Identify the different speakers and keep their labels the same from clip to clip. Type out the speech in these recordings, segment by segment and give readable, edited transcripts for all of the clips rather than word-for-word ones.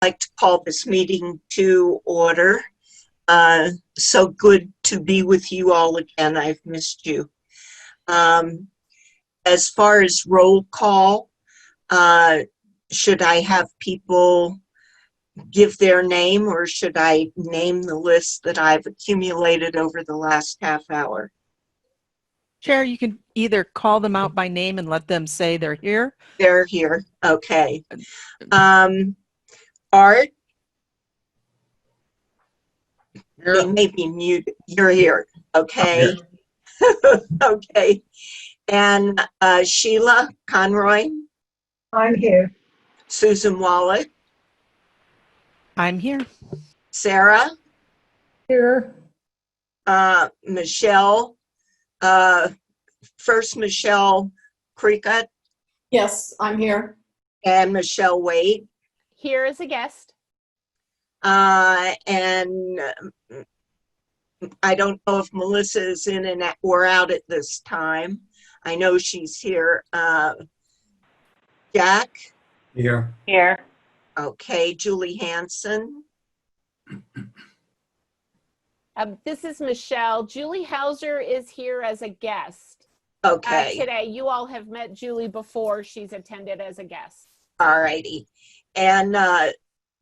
Speaker 1: like to call this meeting to order. So good to be with you all again. I've missed you. As far as roll call, should I have people give their name, or should I name the list that I've accumulated over the last half hour?
Speaker 2: Chair, you can either call them out by name and let them say they're here.
Speaker 1: They're here. Okay. Art? They may be muted. You're here. Okay. Okay. And Sheila Conroy?
Speaker 3: I'm here.
Speaker 1: Susan Wallet?
Speaker 2: I'm here.
Speaker 1: Sarah?
Speaker 3: Here.
Speaker 1: Michelle? First Michelle Cricut?
Speaker 4: Yes, I'm here.
Speaker 1: And Michelle Wade?
Speaker 5: Here as a guest.
Speaker 1: And I don't know if Melissa is in and or out at this time. I know she's here. Jack?
Speaker 6: Here.
Speaker 5: Here.
Speaker 1: Okay, Julie Hansen.
Speaker 5: This is Michelle. Julie Hauser is here as a guest.
Speaker 1: Okay.
Speaker 5: Today, you all have met Julie before. She's attended as a guest.
Speaker 1: All righty. And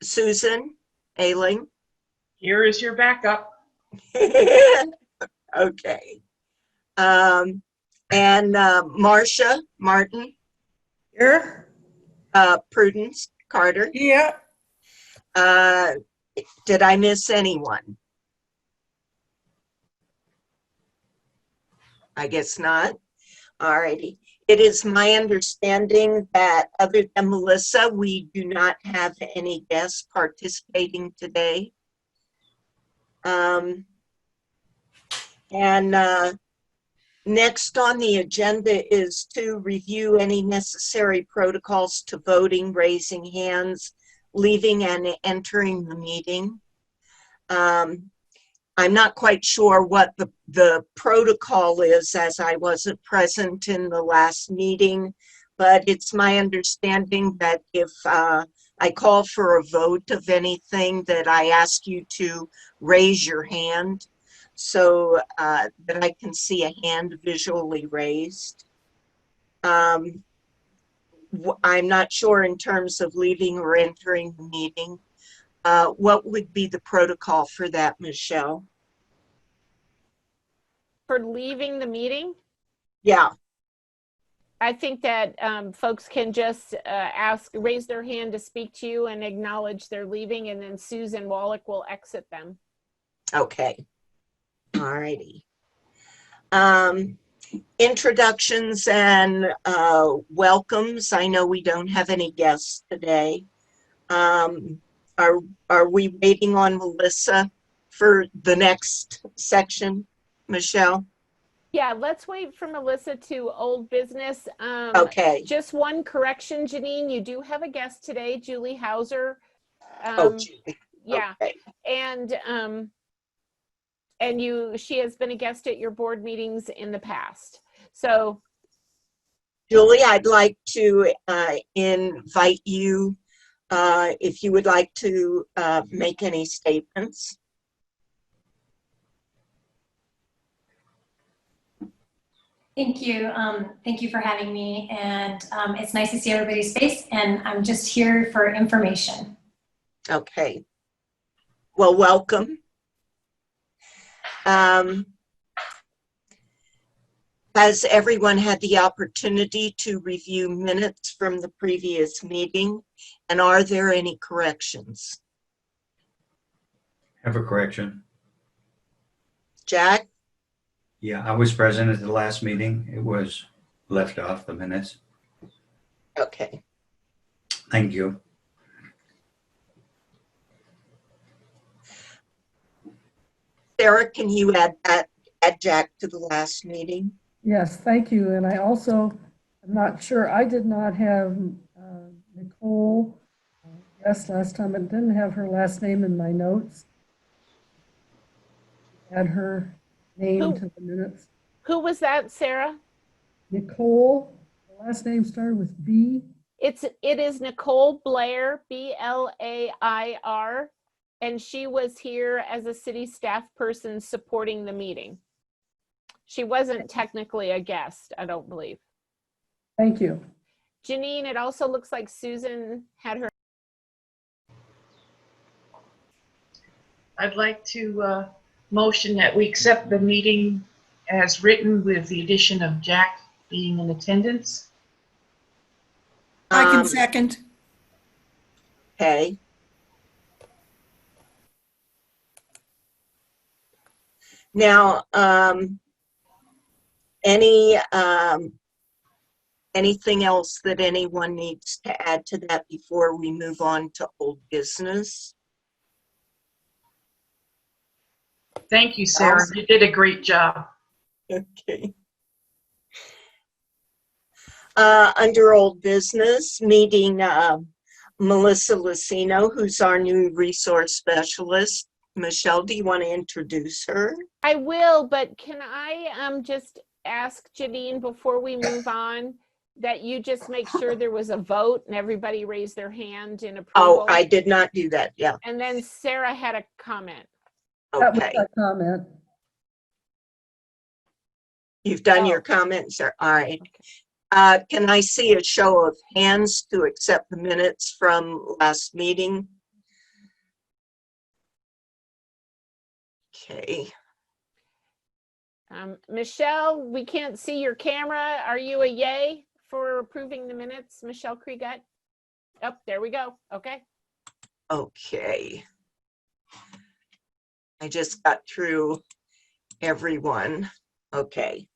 Speaker 1: Susan Ailing.
Speaker 7: Here is your backup.
Speaker 1: Okay. And Marcia Martin.
Speaker 3: Here.
Speaker 1: Prudence Carter.
Speaker 3: Yeah.
Speaker 1: Did I miss anyone? I guess not. All righty. It is my understanding that other than Melissa, we do not have any guests participating today. Next on the agenda is to review any necessary protocols to voting, raising hands, leaving and entering the meeting. I'm not quite sure what the protocol is, as I wasn't present in the last meeting, but it's my understanding that if I call for a vote of anything, that I ask you to raise your hand so that I can see a hand visually raised. I'm not sure in terms of leaving or entering the meeting. What would be the protocol for that, Michelle?
Speaker 5: For leaving the meeting?
Speaker 1: Yeah.
Speaker 5: I think that folks can just raise their hand to speak to you and acknowledge they're leaving, and then Susan Wallach will exit them.
Speaker 1: Okay. All righty. Introductions and welcomes. I know we don't have any guests today. Are we waiting on Melissa for the next section, Michelle?
Speaker 5: Yeah, let's wait for Melissa to old business.
Speaker 1: Okay.
Speaker 5: Just one correction, Janine. You do have a guest today, Julie Hauser.
Speaker 1: Julie.
Speaker 5: Yeah,
Speaker 1: Okay.
Speaker 5: And she has been a guest at your board meetings in the past. So,
Speaker 1: Julie, I'd like to invite you if you would like to make any statements.
Speaker 8: Thank you. Thank you for having me. And it's nice to see everybody's face. And I'm just here for information.
Speaker 1: Okay. Well, welcome. Has everyone had the opportunity to review minutes from the previous meeting? And are there any corrections?
Speaker 6: Have a correction.
Speaker 1: Jack?
Speaker 6: Yeah, I was present at the last meeting. It was left off the minutes.
Speaker 1: Okay.
Speaker 6: Thank you.
Speaker 1: Sarah, can you add Jack to the last meeting?
Speaker 3: Yes, thank you. And I also, I'm not sure, I did not have Nicole guest last time. I didn't have her last name in my notes. Add her name to the minutes.
Speaker 5: who was that, Sarah?
Speaker 3: Nicole, the last name started with B.
Speaker 5: It is Nicole Blair, Blair, and she was here as a city staff person supporting the meeting. She wasn't technically a guest, I don't believe.
Speaker 3: Thank you.
Speaker 5: Janine, it also looks like Susan had her.
Speaker 7: I'd like to motion that we accept the meeting as written with the addition of Jack being in attendance.
Speaker 9: I can second.
Speaker 1: Okay. Now, anything else that anyone needs to add to that before we move on to old business?
Speaker 7: Thank you, Sarah. You did a great job.
Speaker 1: Okay. Under old business, meeting Melissa Latino, who's our new resource specialist. Michelle, do you want to introduce her?
Speaker 5: I will, but can I just ask Janine before we move on that you just make sure there was a vote and everybody raised their hand in approval?
Speaker 1: Oh, I did not do that. Yeah.
Speaker 5: And then Sarah had a comment.
Speaker 3: That was
Speaker 1: Okay.
Speaker 3: my comment.
Speaker 1: You've done
Speaker 5: Oh.
Speaker 1: your comments, sir. All right.
Speaker 5: Okay.
Speaker 1: Can I see a show of hands to accept the minutes from last meeting? Okay.
Speaker 5: Michelle, we can't see your camera. Are you a yay for approving the minutes, Michelle Kriegut? Oh, there we go. Okay.
Speaker 1: Okay. I just got through everyone. Okay.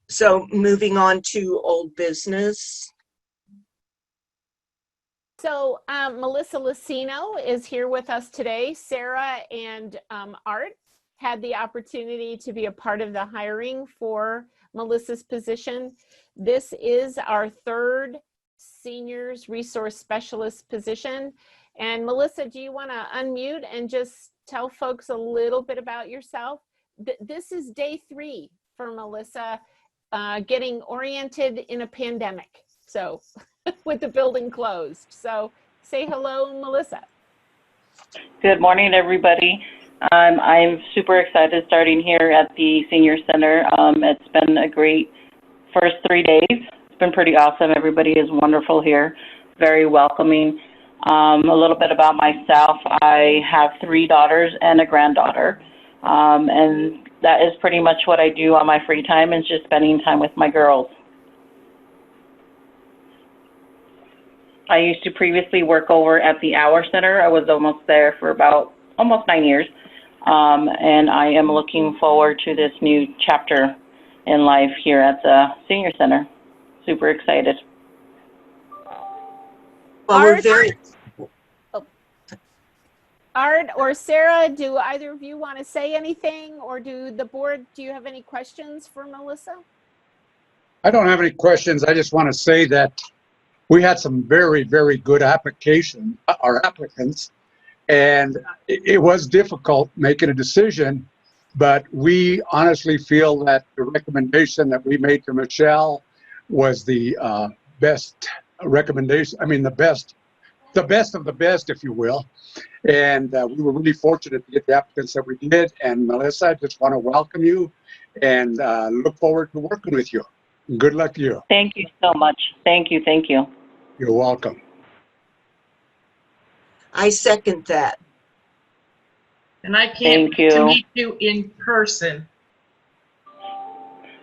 Speaker 1: So moving on to old business.
Speaker 5: So Melissa Latino is here with us today. Sarah and Art had the opportunity to be a part of the hiring for Melissa's position. This is our third seniors resource specialist position. And Melissa, do you want to unmute and just tell folks a little bit about yourself? This is day 3 for Melissa getting oriented in a pandemic. So with the building closed. So say hello, Melissa.
Speaker 10: Good morning, everybody. I'm super excited starting here at the Senior Center. It's been a great first 3 days. It's been pretty awesome. Everybody is wonderful here, very welcoming. A little bit about myself. I have 3 daughters and a granddaughter. And that is pretty much what I do on my free time, is just spending time with my girls. I used to previously work over at the Hour Center. I was almost there for about almost 9 years. And I am looking forward to this new chapter in life here at the Senior Center. Super excited.
Speaker 1: Well, we're very.
Speaker 5: Art or Sarah, do either of you want to say anything, or do you have any questions for Melissa?
Speaker 11: I don't have any questions. I just want to say that we had some very, very good applicants, and it was difficult making a decision, but we honestly feel that the recommendation that we made to Michelle was the best recommendation. I mean, the best of the best, if you will. And we were really fortunate to get the applicants that we did. And Melissa, I just want to welcome you and look forward to working with you. Good luck to you.
Speaker 10: Thank you so much. Thank you. Thank you.
Speaker 11: You're welcome.
Speaker 1: I second that.
Speaker 7: And I can't
Speaker 10: Thank
Speaker 7: wait to
Speaker 10: you.
Speaker 7: meet you in person.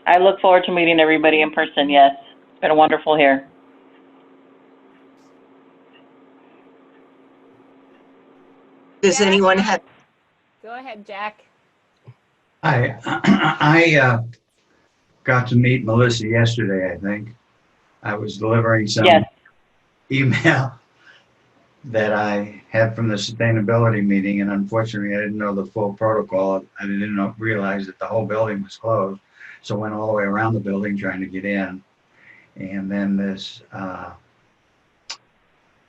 Speaker 10: I look forward to meeting everybody in person. Yes, it's been wonderful here.
Speaker 1: Does
Speaker 5: Jack?
Speaker 1: anyone have?
Speaker 5: Go ahead, Jack.
Speaker 6: I got to meet Melissa yesterday, I think. I was delivering some
Speaker 10: Yes.
Speaker 6: email that I had from the sustainability meeting, and unfortunately I didn't know the full protocol. I didn't realize that the whole building was closed, so I went all the way around the building trying to get in. And then this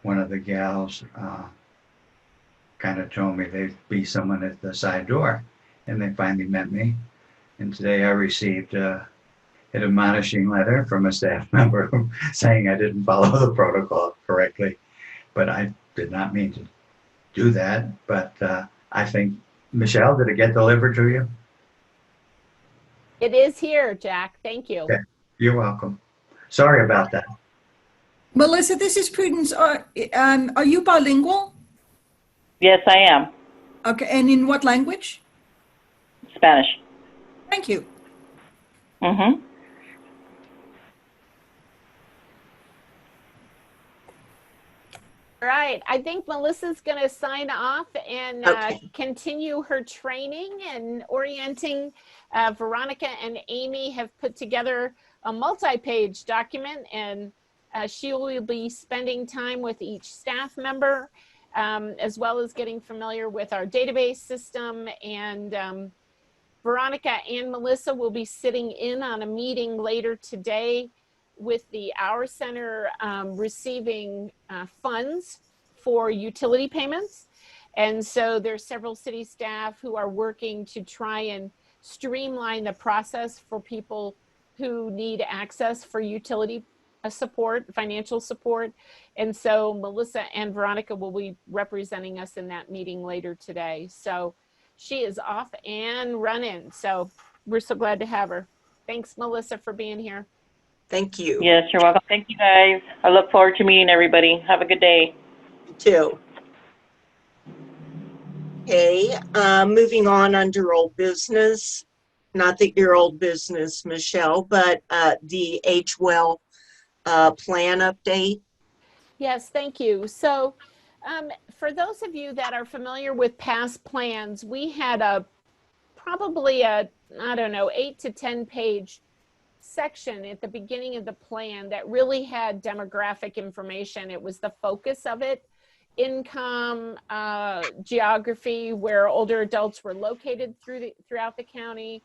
Speaker 6: one of the gals kind of told me there'd be someone at the side door, and they finally met me. And today I received an admonishing letter from a staff member saying I didn't follow the protocol correctly. But I did not mean to do that. But I think, Michelle, did it get delivered to you?
Speaker 5: It is here, Jack. Thank you.
Speaker 6: Okay. You're welcome. Sorry about that.
Speaker 9: Melissa, this is Prudence. Are you bilingual?
Speaker 10: Yes, I am.
Speaker 9: Okay, and in what language?
Speaker 10: Spanish.
Speaker 9: Thank you.
Speaker 10: Mm-hmm.
Speaker 5: All right. I think Melissa's going to sign off and
Speaker 1: Okay.
Speaker 5: continue her training and orienting. Veronica and Amy have put together a multi-page document, and she will be spending time with each staff member, as well as getting familiar with our database system. And Veronica and Melissa will be sitting in on a meeting later today with the Our Center receiving funds for utility payments. And so there's several city staff who are working to try and streamline the process for people who need access for utility support, financial support. And so Melissa and Veronica will be representing us in that meeting later today. So she is off and running. So we're so glad to have her. Thanks, Melissa, for being here.
Speaker 1: Thank you.
Speaker 10: Yes, you're welcome. Thank you, guys. I look forward to meeting everybody. Have a good day.
Speaker 1: You too. Okay, moving on under old business. Not that you're old business, Michelle, but the Age Well plan update.
Speaker 5: Yes, thank you. So for those of you that are familiar with past plans, we had probably a, I don't know, 8 to 10 page section at the beginning of the plan that really had demographic information. It was the focus of it: income, geography, where older adults were located throughout the county,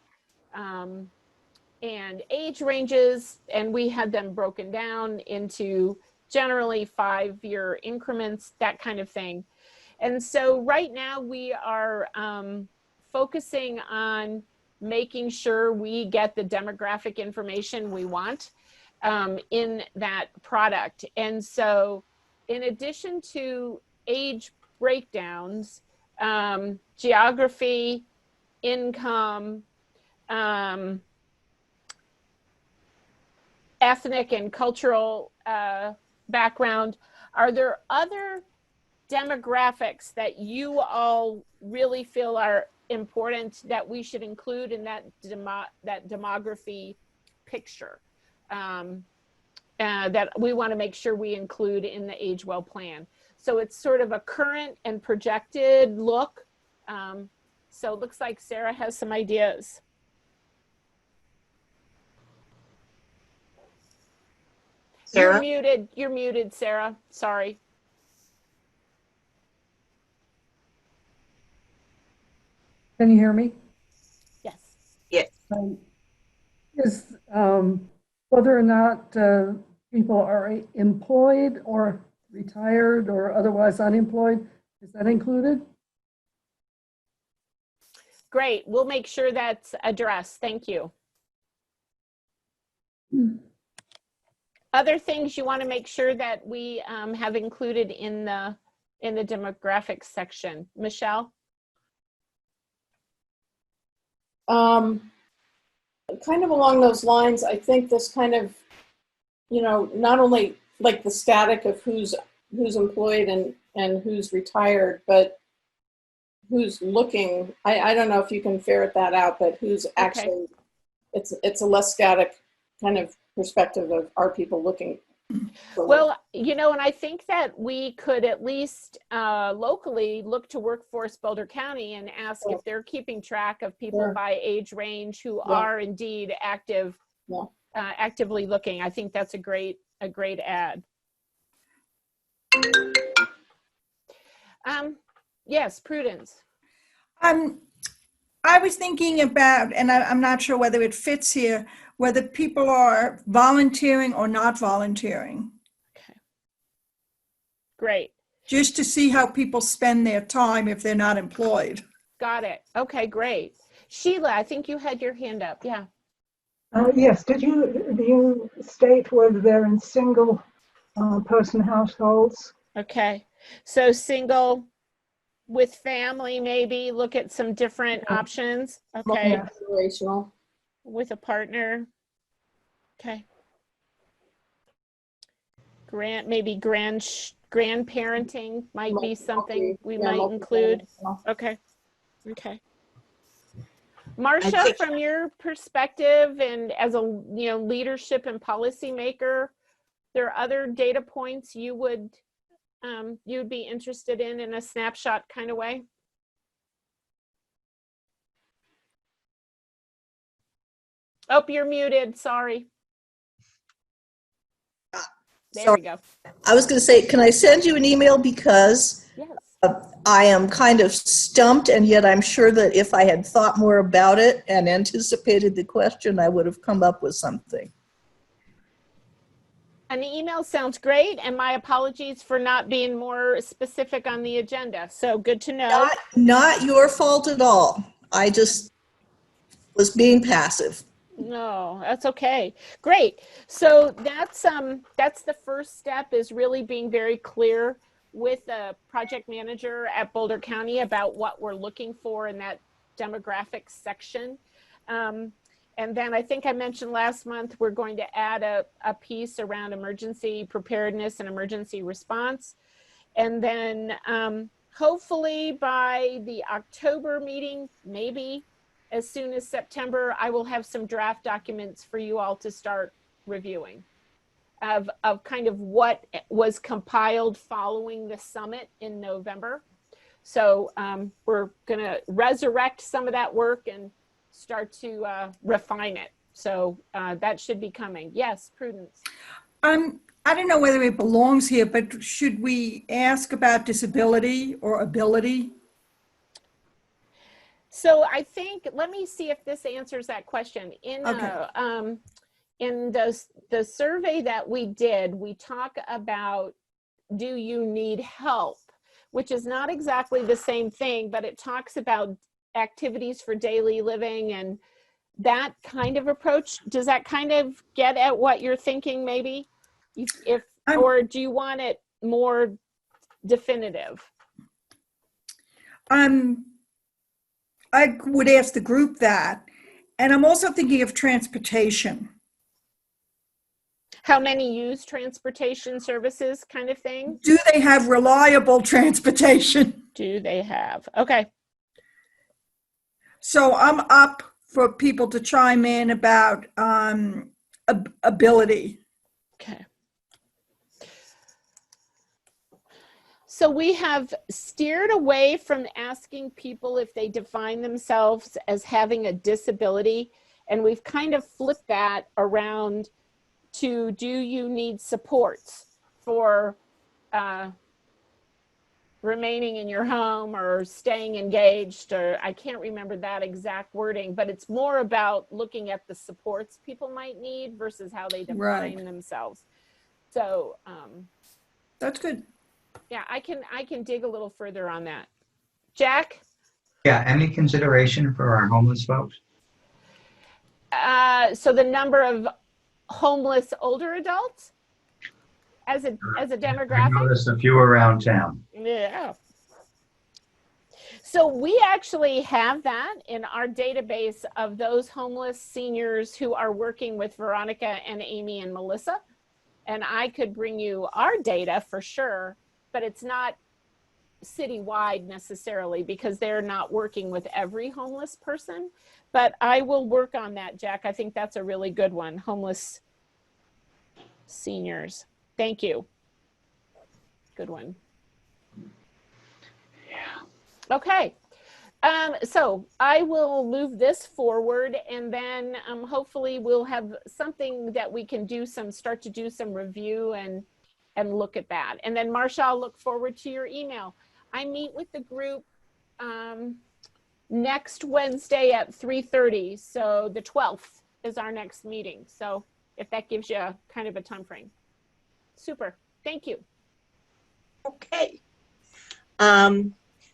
Speaker 5: and age ranges. And we had them broken down into generally 5-year increments, that kind of thing. And so right now we are focusing on making sure we get the demographic information we want in that product. And so in addition to age breakdowns, geography, income, ethnic and cultural background, are there other demographics that you all really feel are important that we should include in that demography picture that we want to make sure we include in the Age Well plan? So it's sort of a current and projected look. So it looks like Sarah has some ideas.
Speaker 1: Sarah?
Speaker 5: You're muted, Sarah. Sorry.
Speaker 3: Can you hear me?
Speaker 5: Yes.
Speaker 1: Yes.
Speaker 3: Is whether or not people are employed or retired or otherwise unemployed, is that included?
Speaker 5: Great. We'll make sure that's addressed. Thank you. Other things you want to make sure that we have included in the demographics section, Michelle?
Speaker 4: Kind of along those lines, I think this kind of, not only like the static of who's employed and who's retired, but who's looking. I don't know if you can ferret that out, but who's actually, it's a less static kind of perspective of are people looking for work.
Speaker 5: Well, and I think that we could at least locally look to Workforce Boulder County and ask if they're keeping track of people by age range who are indeed actively looking. I think that's a great ad. Yes, Prudence.
Speaker 9: I was thinking about, and I'm not sure whether it fits here, whether people are volunteering or not volunteering.
Speaker 5: Okay. Great.
Speaker 9: Just to see how people spend their time if they're not employed.
Speaker 5: Got it. Okay, great. Sheila, I think you had your hand up. Yeah.
Speaker 12: Yes, do you state whether they're in single person households?
Speaker 5: Okay. So single with family, maybe look at some different options. Okay.
Speaker 12: Yeah.
Speaker 4: Relational.
Speaker 5: With a partner. Okay. Maybe grandparenting might be something we might include. Okay. Okay. Marcia, from your perspective and as a leadership and policy maker, there are other data points you'd be interested in a snapshot kind of way? Oh, you're muted. Sorry. There we go.
Speaker 13: I was going to say, can I send you an email because
Speaker 5: yes.
Speaker 13: I am kind of stumped, and yet I'm sure that if I had thought more about it and anticipated the question, I would have come up with something.
Speaker 5: An email sounds great, and my apologies for not being more specific on the agenda. So good to know.
Speaker 13: Not your fault at all. I just was being passive.
Speaker 5: No, that's okay. Great. So that's the first step, is really being very clear with the project manager at Boulder County about what we're looking for in that demographics section. And then I think I mentioned last month, we're going to add a piece around emergency preparedness and emergency response. And then hopefully by the October meeting, maybe as soon as September, I will have some draft documents for you all to start reviewing of kind of what was compiled following the summit in November. So we're gonna resurrect some of that work and start to refine it. So that should be coming. Yes, Prudence.
Speaker 9: I don't know whether it belongs here, but should we ask about disability or ability?
Speaker 5: So I think, let me see if this answers that question. In the survey that we did, we talk about, do you need help? Which is not exactly the same thing, but it talks about activities for daily living and that kind of approach. Does that kind of get at what you're thinking maybe? Or do you want it more definitive?
Speaker 9: I would ask the group that. And I'm also thinking of transportation.
Speaker 5: How many use transportation services kind of thing?
Speaker 9: Do they have reliable transportation?
Speaker 5: Do they have? Okay.
Speaker 9: So I'm up for people to chime in about ability.
Speaker 5: Okay. So we have steered away from asking people if they define themselves as having a disability, and we've kind of flipped that around to, do you need supports for remaining in your home or staying engaged, or I can't remember that exact wording, but it's more about looking at the supports people might need versus how they define themselves. So
Speaker 9: that's good.
Speaker 5: Yeah, I can dig a little further on that. Jack?
Speaker 6: Yeah, any consideration for our homeless folks?
Speaker 5: So the number of homeless older adults as a demographic?
Speaker 6: I noticed a few around town.
Speaker 5: Yeah. So we actually have that in our database of those homeless seniors who are working with Veronica and Amy and Melissa. And I could bring you our data for sure, but it's not citywide necessarily because they're not working with every homeless person. But I will work on that, Jack. I think that's a really good one. Homeless seniors. Thank you. Good one. Yeah. Okay. So I will move this forward, and then hopefully we'll have something that we can start to do some review and look at that. And then Marsha, I'll look forward to your email. I meet with the group next Wednesday at 3:30. So the 12th is our next meeting. So if that gives you kind of a time frame. Super. Thank you.
Speaker 1: Okay.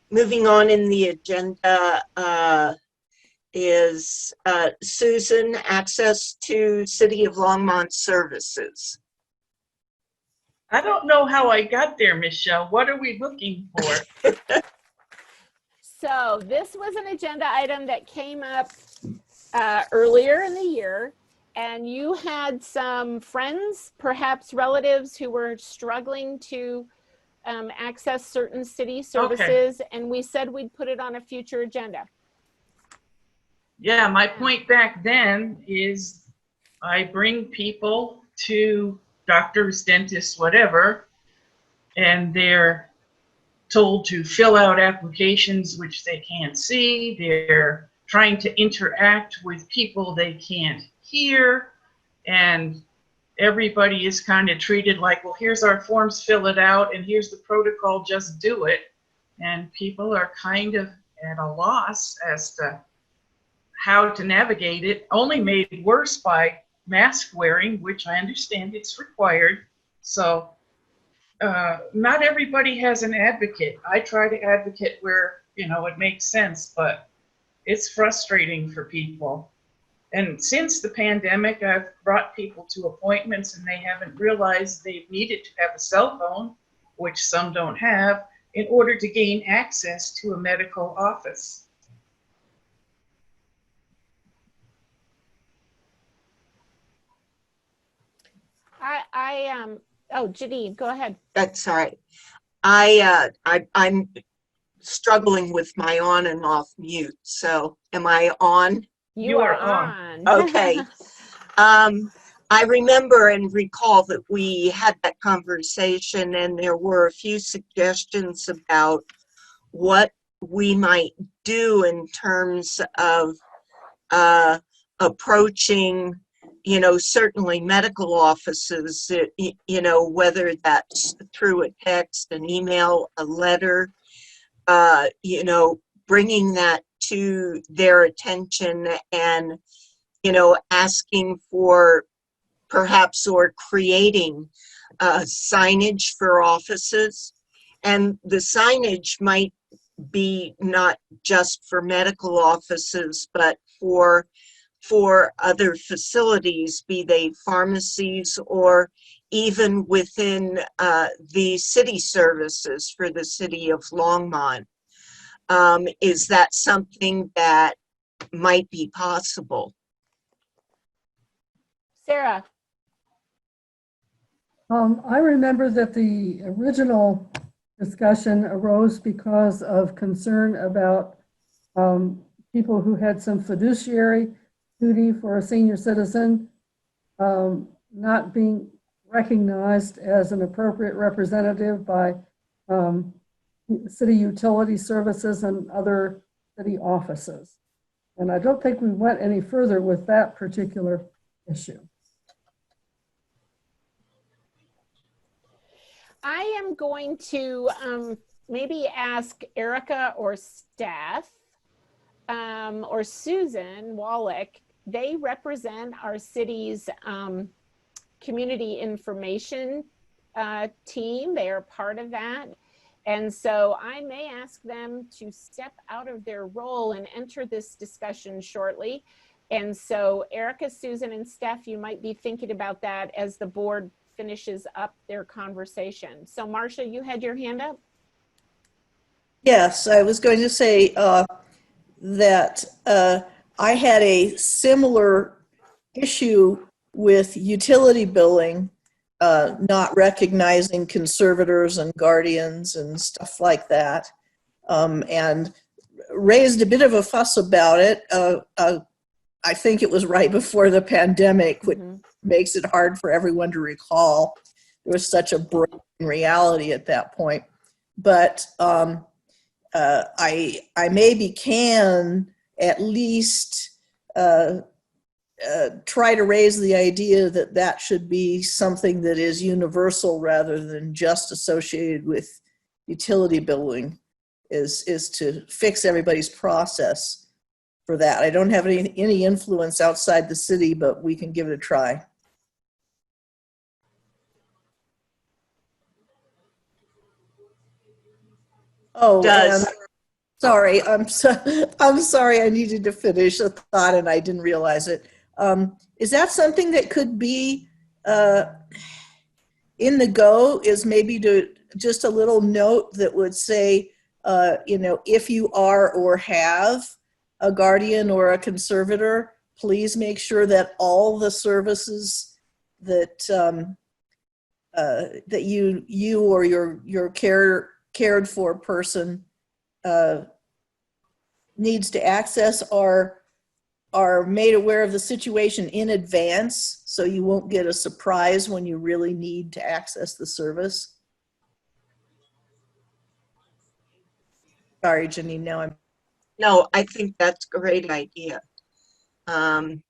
Speaker 1: Moving on in the agenda, is Susan, access to City of Longmont services.
Speaker 7: I don't know how I got there, Michelle. What are we looking for?
Speaker 5: So this was an agenda item that came up earlier in the year, and you had some friends, perhaps relatives, who were struggling to access certain city services, and we said we'd put it on a future agenda.
Speaker 7: Yeah, my point back then is I bring people to doctors, dentists, whatever, and they're told to fill out applications which they can't see. They're trying to interact with people they can't hear, and everybody is kind of treated like, well, here's our forms, fill it out, and here's the protocol, just do it. And people are kind of at a loss as to how to navigate it, only made worse by mask wearing, which I understand it's required. So not everybody has an advocate. I try to advocate where, you know, it makes sense, but it's frustrating for people. And since the pandemic, I've brought people to appointments and they haven't realized they've needed to have a cell phone, which some don't have, in order to gain access to a medical office.
Speaker 5: Oh, Janine, go ahead.
Speaker 1: That's all right. I'm struggling with my on and off mute. So am I on?
Speaker 5: You are on.
Speaker 1: Okay. I remember and recall that we had that conversation, and there were a few suggestions about what we might do in terms of approaching, you know, certainly medical offices, you know, whether that's through a text, an email, a letter, you know, bringing that to their attention and, you know, asking for perhaps or creating signage for offices. And the signage might be not just for medical offices, but for other facilities, be they pharmacies or even within the city services for the city of Longmont. Is that something that might be possible?
Speaker 5: Sarah.
Speaker 3: I remember that the original discussion arose because of concern about people who had some fiduciary duty for a senior citizen not being recognized as an appropriate representative by city utility services and other city offices. And I don't think we went any further with that particular issue.
Speaker 5: I am going to maybe ask Erica or Steph or Susan Wallach. They represent our city's community information team. They are part of that. And so I may ask them to step out of their role and enter this discussion shortly. And so Erica, Susan, and Steph, you might be thinking about that as the board finishes up their conversation. So Marcia, you had your hand up?
Speaker 13: Yes, I was going to say that I had a similar issue with utility billing, not recognizing conservators and guardians and stuff like that, and raised a bit of a fuss about it. I think it was right before the pandemic, which makes it hard for everyone to recall. There was such a break in reality at that point. But I maybe can at least try to raise the idea that that should be something that is universal rather than just associated with utility billing, is to fix everybody's process for that. I don't have any influence outside the city, but we can give it a try. Oh, and Sorry, I'm sorry. I needed to finish a thought and I didn't realize it. Is that something that could be in the go? Is maybe to just a little note that would say, if you are or have a guardian or a conservator, please make sure that all the services that that you or your cared for person needs to access are made aware of the situation in advance, so you won't get a surprise when you really need to access the service. Sorry, Janine, now I'm...
Speaker 1: No, I think that's a great idea. I'm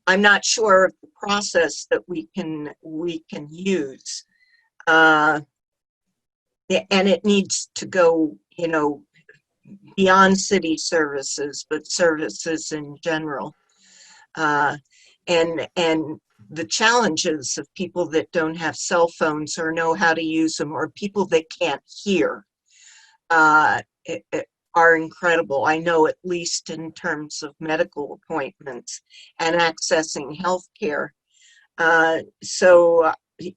Speaker 1: not sure of the process that we can use. And it needs to go, beyond city services, but services in general. And the challenges of people that don't have cell phones or know how to use them, or people that can't hear, are incredible. I know, at least in terms of medical appointments and accessing healthcare. So,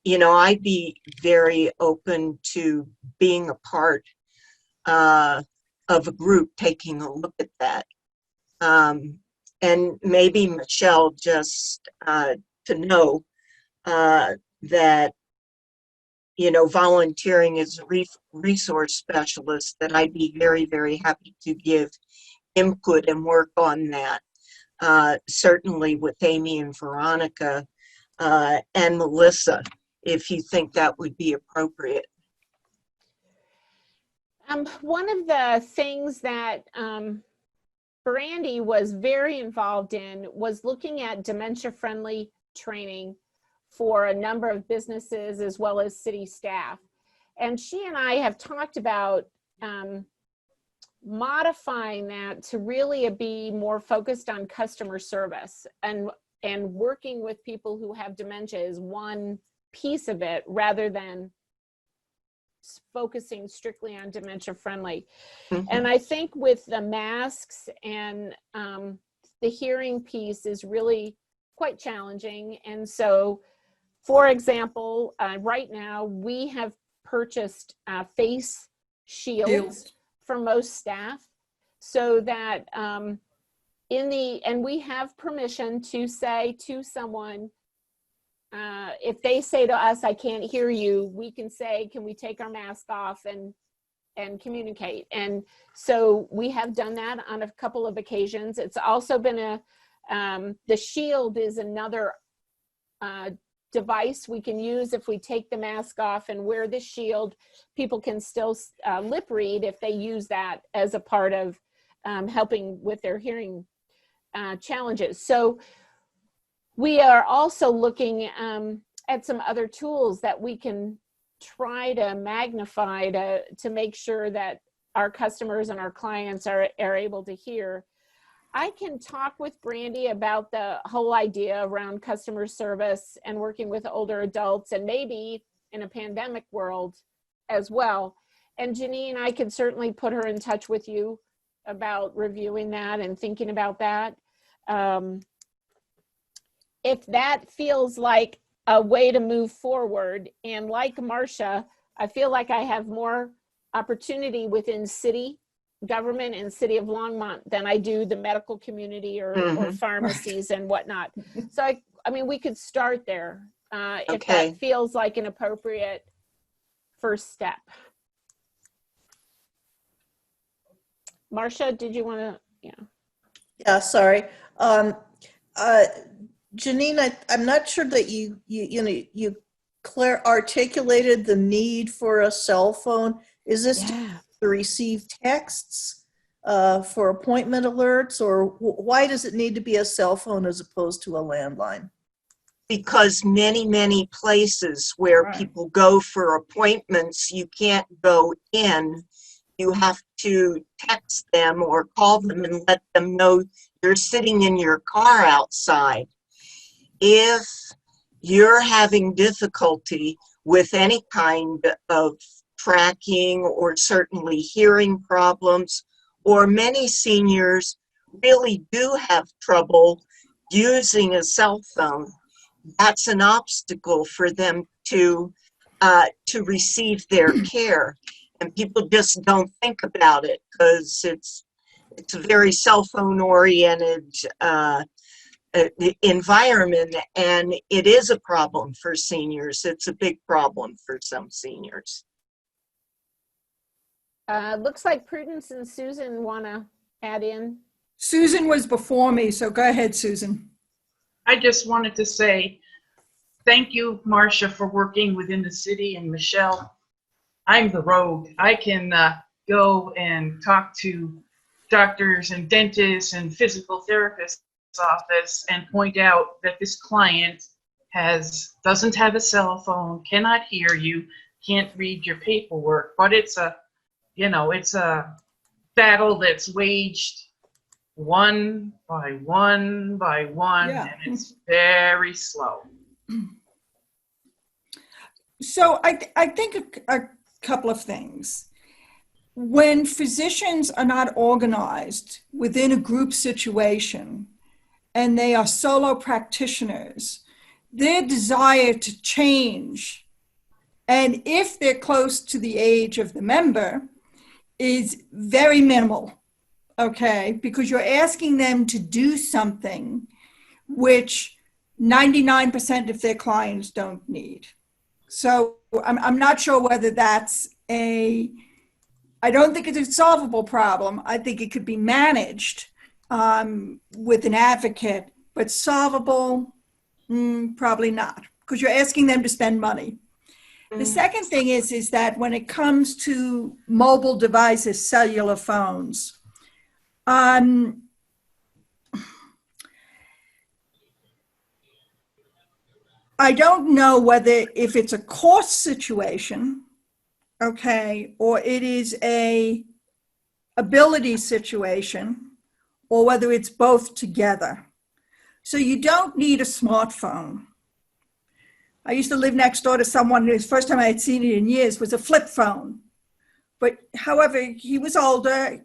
Speaker 1: I'd be very open to being a part of a group taking a look at that. And maybe Michelle, just to know that, volunteering as a resource specialist, that I'd be very, very happy to give input and work on that. Certainly with Amy and Veronica and Melissa, if you think that would be appropriate.
Speaker 5: One of the things that Brandy was very involved in was looking at dementia-friendly training for a number of businesses as well as city staff. And she and I have talked about modifying that to really be more focused on customer service, and working with people who have dementia is one piece of it, rather than focusing strictly on dementia friendly. Mm-hmm. And I think with the masks and the hearing piece is really quite challenging. And so, for example, right now we have purchased face shields for most staff, so that and we have permission to say to someone, if they say to us, I can't hear you, we can say, can we take our mask off and communicate? And so we have done that on a couple of occasions. It's also been the shield is another device we can use. If we take the mask off and wear the shield, people can still lip read if they use that as a part of helping with their hearing challenges. So we are also looking at some other tools that we can try to magnify to make sure that our customers and our clients are able to hear. I can talk with Brandy about the whole idea around customer service and working with older adults, and maybe in a pandemic world as well. And Janine, I can certainly put her in touch with you about reviewing that and thinking about that. If that feels like a way to move forward, and like Marcia, I feel like I have more opportunity within city government and city of Longmont than I do the medical community or pharmacies and whatnot. So I mean, we could start there if that feels like an appropriate first step. Marcia, did you want to?
Speaker 13: Yeah, sorry. Janine, I'm not sure that you articulated the need for a cell phone. Is this to receive texts for appointment alerts, or why does it need to be a cell phone as opposed to a landline?
Speaker 1: Because many places where people go for appointments, you can't go in. You have to text them or call them and let them know you're sitting in your car outside. If you're having difficulty with any kind of tracking or certainly hearing problems, or many seniors really do have trouble using a cell phone. That's an obstacle for them to receive their care. And people just don't think about it because it's a very cell phone oriented environment, and it is a problem for seniors. It's a big problem for some seniors.
Speaker 5: Looks like Prudence and Susan want to add in.
Speaker 9: Susan was before me, so go ahead, Susan.
Speaker 7: I just wanted to say thank you, Marcia, for working within the city, and Michelle. I'm the rogue. I can go and talk to doctors and dentists and physical therapists' office and point out that this client doesn't have a cell phone, cannot hear you, can't read your paperwork. But it's a battle that's waged one by one by one,
Speaker 9: Yeah.
Speaker 7: and it's very slow.
Speaker 9: So I think a couple of things. When physicians are not organized within a group situation and they are solo practitioners, their desire to change, and if they're close to the age of the member, is very minimal, okay? Because you're asking them to do something which 99% of their clients don't need. So I'm not sure whether that's I don't think it's a solvable problem. I think it could be managed with an advocate, but solvable, probably not, because you're asking them to spend money. The second thing is that when it comes to mobile devices, cellular phones, I don't know whether if it's a cost situation, okay, or it is a ability situation, or whether it's both together. So you don't need a smartphone. I used to live next door to someone whose first time I had seen it in years was a flip phone. But however, he was older,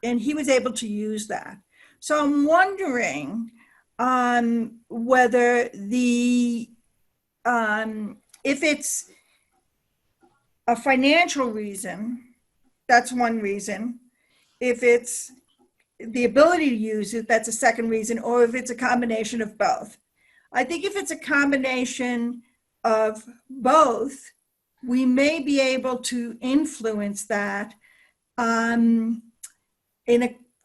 Speaker 9: and he was able to use that. So I'm wondering whether if it's a financial reason, that's one reason. If it's the ability to use it, that's a second reason, or if it's a combination of both. I think if it's a combination of both, we may be able to influence that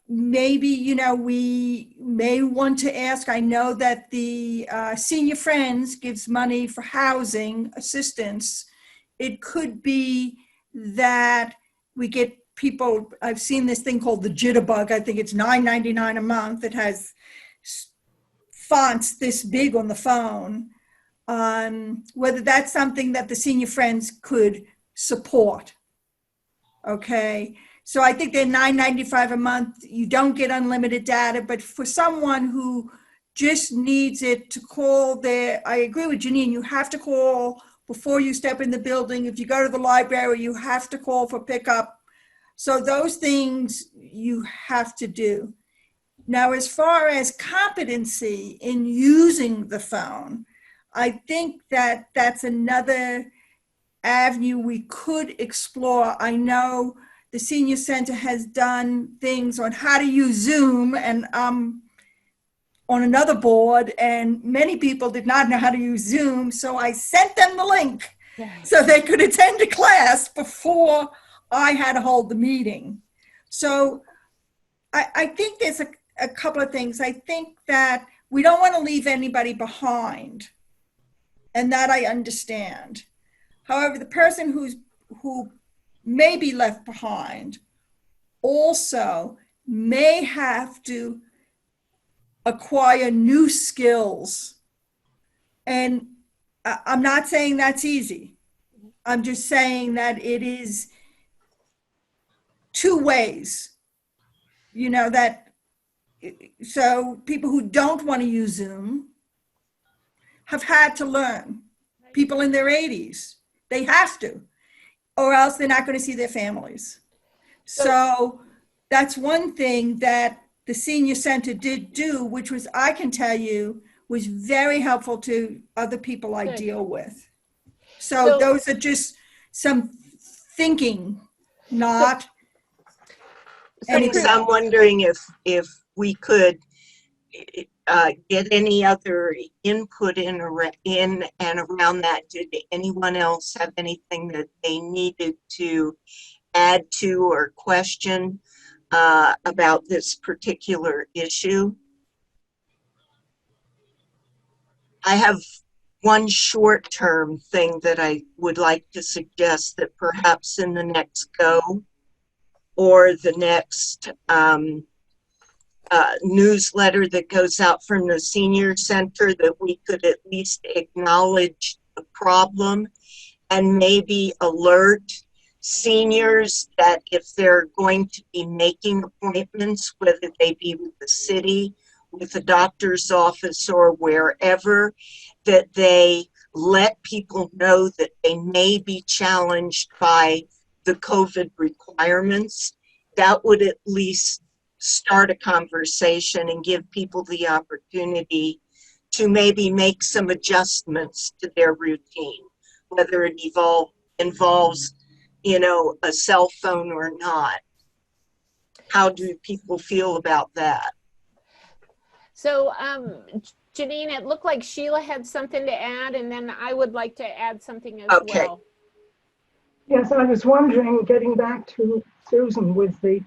Speaker 9: maybe, we may want to ask, I know that the Senior Friends gives money for housing assistance. It could be that we get people, I've seen this thing called the Jitterbug. I think it's $9.99 a month. It has fonts this big on the phone. Whether that's something that the Senior Friends could support. Okay. So I think they're $9.95 a month. You don't get unlimited data, but for someone who just needs it to call I agree with Janine, you have to call before you step in the building. If you go to the library, you have to call for pickup. So those things you have to do. Now, as far as competency in using the phone, I think that that's another avenue we could explore. I know the Senior Center has done things on how to use Zoom, and on another board, and many people did not know how to use Zoom, so I sent them the link so they could attend a class before I had to hold the meeting. So I think there's a couple of things. I think that we don't want to leave anybody behind, and that I understand. However, the person who may be left behind also may have to acquire new skills. And I'm not saying that's easy. I'm just saying that it is two ways, so people who don't want to use Zoom have had to learn. People in their 80s, they have to. or else they're not going to see their families. So that's one thing that the senior center did do, which was, I can tell you, was very helpful to other people I
Speaker 5: Good.
Speaker 9: deal with. So those are just some thinking, not anything.
Speaker 1: I'm wondering if we could get any other input in and around that. Did anyone else have anything that they needed to add to or question about this particular issue? I have one short-term thing that I would like to suggest, that perhaps in the next go or the next newsletter that goes out from the senior center, that we could at least acknowledge the problem and maybe alert seniors that if they're going to be making appointments, whether they be with the city, with the doctor's office, or wherever, that they let people know that they may be challenged by the COVID requirements. That would at least start a conversation and give people the opportunity to maybe make some adjustments to their routine, whether it involves, you know, a cell phone or not. How do people feel about that?
Speaker 5: So, Janine, it looked like Sheila had something to add, and then I would like to add something as well.
Speaker 12: Yes, I was wondering, getting back to Susan, with the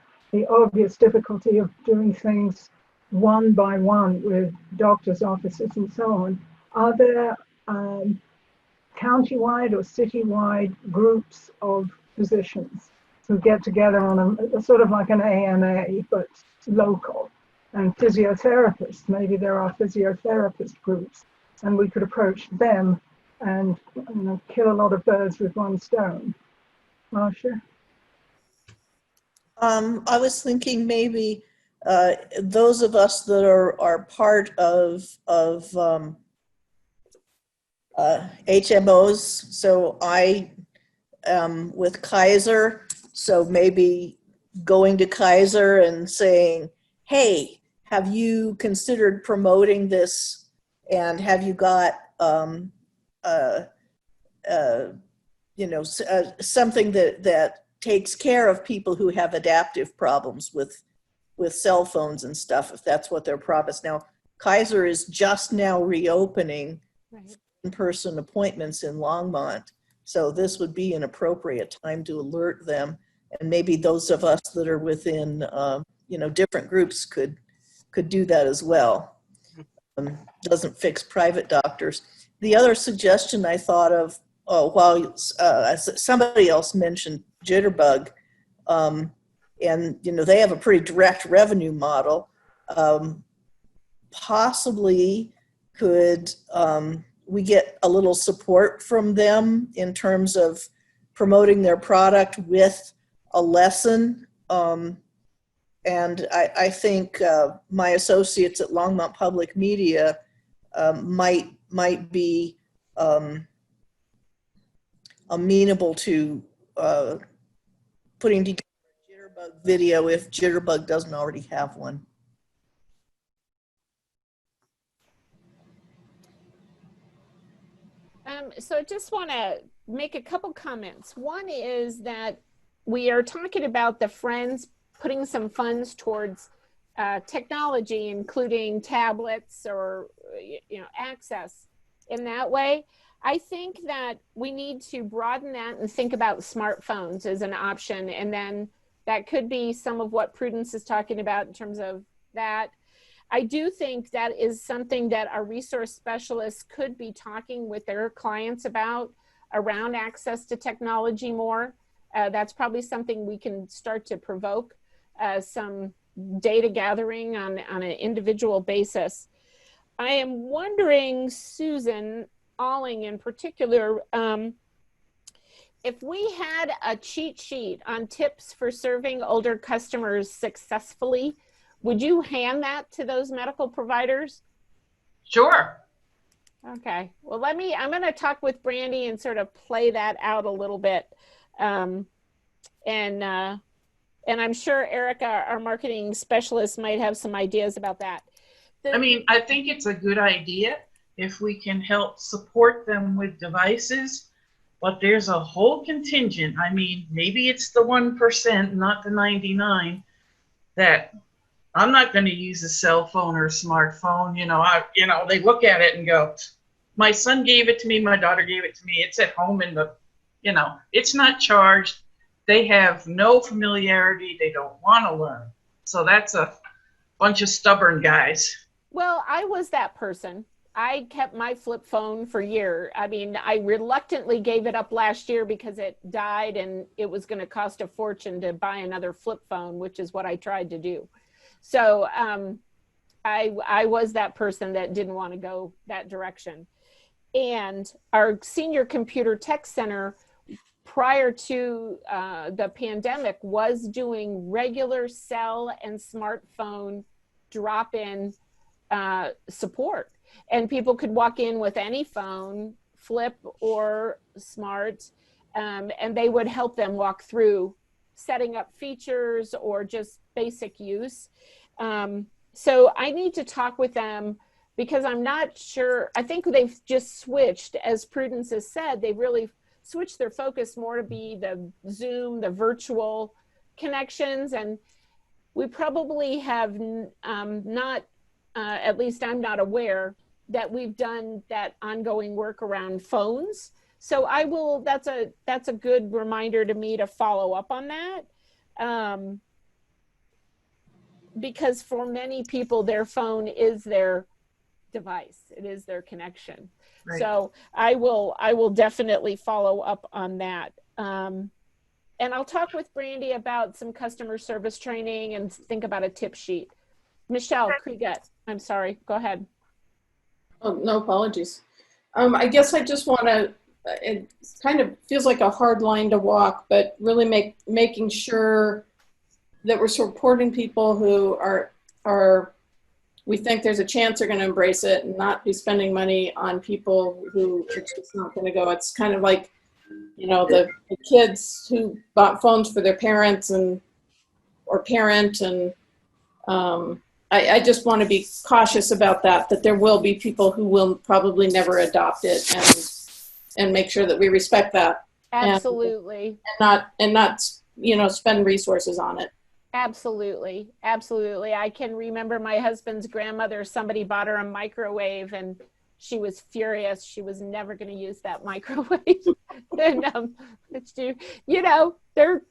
Speaker 12: obvious difficulty of doing things one by one with doctors' offices and so on, are there countywide or citywide groups of physicians who get together on a sort of like an AMA, but local? And physiotherapists, maybe there are physiotherapist groups, and we could approach them and, you know, kill a lot of birds with one stone. Marcia?
Speaker 13: I was thinking maybe those of us that are part of HMOs. So I am with Kaiser, so maybe going to Kaiser and saying, hey, have you considered promoting this, and have you got something that takes care of people who have adaptive problems with cell phones and stuff, if that's what their problem is. Now, Kaiser is just now reopening in-person appointments in Longmont, so this would be an appropriate time to alert them, and maybe those of us that are within different groups could do that as well. Doesn't fix private doctors. The other suggestion I thought of, while somebody else mentioned Jitterbug, and they have a pretty direct revenue model. Possibly could we get a little support from them in terms of promoting their product with a lesson? And I think my associates at Longmont Public Media might be amenable to putting together a Jitterbug video if Jitterbug doesn't already have one.
Speaker 5: So I just want to make a couple comments. One is that we are talking about the Friends putting some funds towards technology, including tablets or access in that way. I think that we need to broaden that and think about smartphones as an option, and then that could be some of what Prudence is talking about in terms of that. I do think that is something that our resource specialists could be talking with their clients about, around access to technology more. That's probably something we can start to provoke some data gathering on an individual basis. I am wondering, Susan Alling in particular, if we had a cheat sheet on tips for serving older customers successfully, would you hand that to those medical providers?
Speaker 7: Sure.
Speaker 5: Okay, well I'm going to talk with Brandy and sort of play that out a little bit. And I'm sure Erica, our marketing specialist, might have some ideas about that.
Speaker 7: I mean, I think it's a good idea if we can help support them with devices, but there's a whole contingent. I mean, maybe it's the 1%, not the 99, that I'm not going to use a cell phone or a smartphone. They look at it and go, my son gave it to me, my daughter gave it to me. It's at home in the, it's not charged. They have no familiarity. They don't want to learn. So that's a bunch of stubborn guys.
Speaker 5: Well, I was that person. I kept my flip phone for years. I mean, I reluctantly gave it up last year because it died and it was going to cost a fortune to buy another flip phone, which is what I tried to do. So I was that person that didn't want to go that direction. And our senior computer tech center, prior to the pandemic, was doing regular cell and smartphone drop-in support. And people could walk in with any phone, flip or smart, and they would help them walk through setting up features or just basic use. So I need to talk with them because I'm not sure. I think they've just switched, as Prudence has said, they've really switched their focus more to be the Zoom, the virtual connections. And we probably have not, at least I'm not aware, that we've done that ongoing work around phones. So I will, that's a good reminder to me to follow up on that. Because for many people, their phone is their device. It is their connection. Right. So I will definitely follow up on that. And I'll talk with Brandy about some customer service training and think about a tip sheet. Michelle Kriget, I'm sorry, go ahead.
Speaker 4: Oh, no apologies. I guess I just want to, it kind of feels like a hard line to walk, but really making sure that we're supporting people who are we think there's a chance they're going to embrace it and not be spending money on people who it's just not going to go. It's kind of like, the kids who bought phones for their parents or parent. And I just want to be cautious about that there will be people who will probably never adopt it and make sure that we respect that.
Speaker 5: Absolutely.
Speaker 4: And not, spend resources on it.
Speaker 5: Absolutely. Absolutely. I can remember my husband's grandmother, somebody bought her a microwave and she was furious. She was never going to use that microwave. And,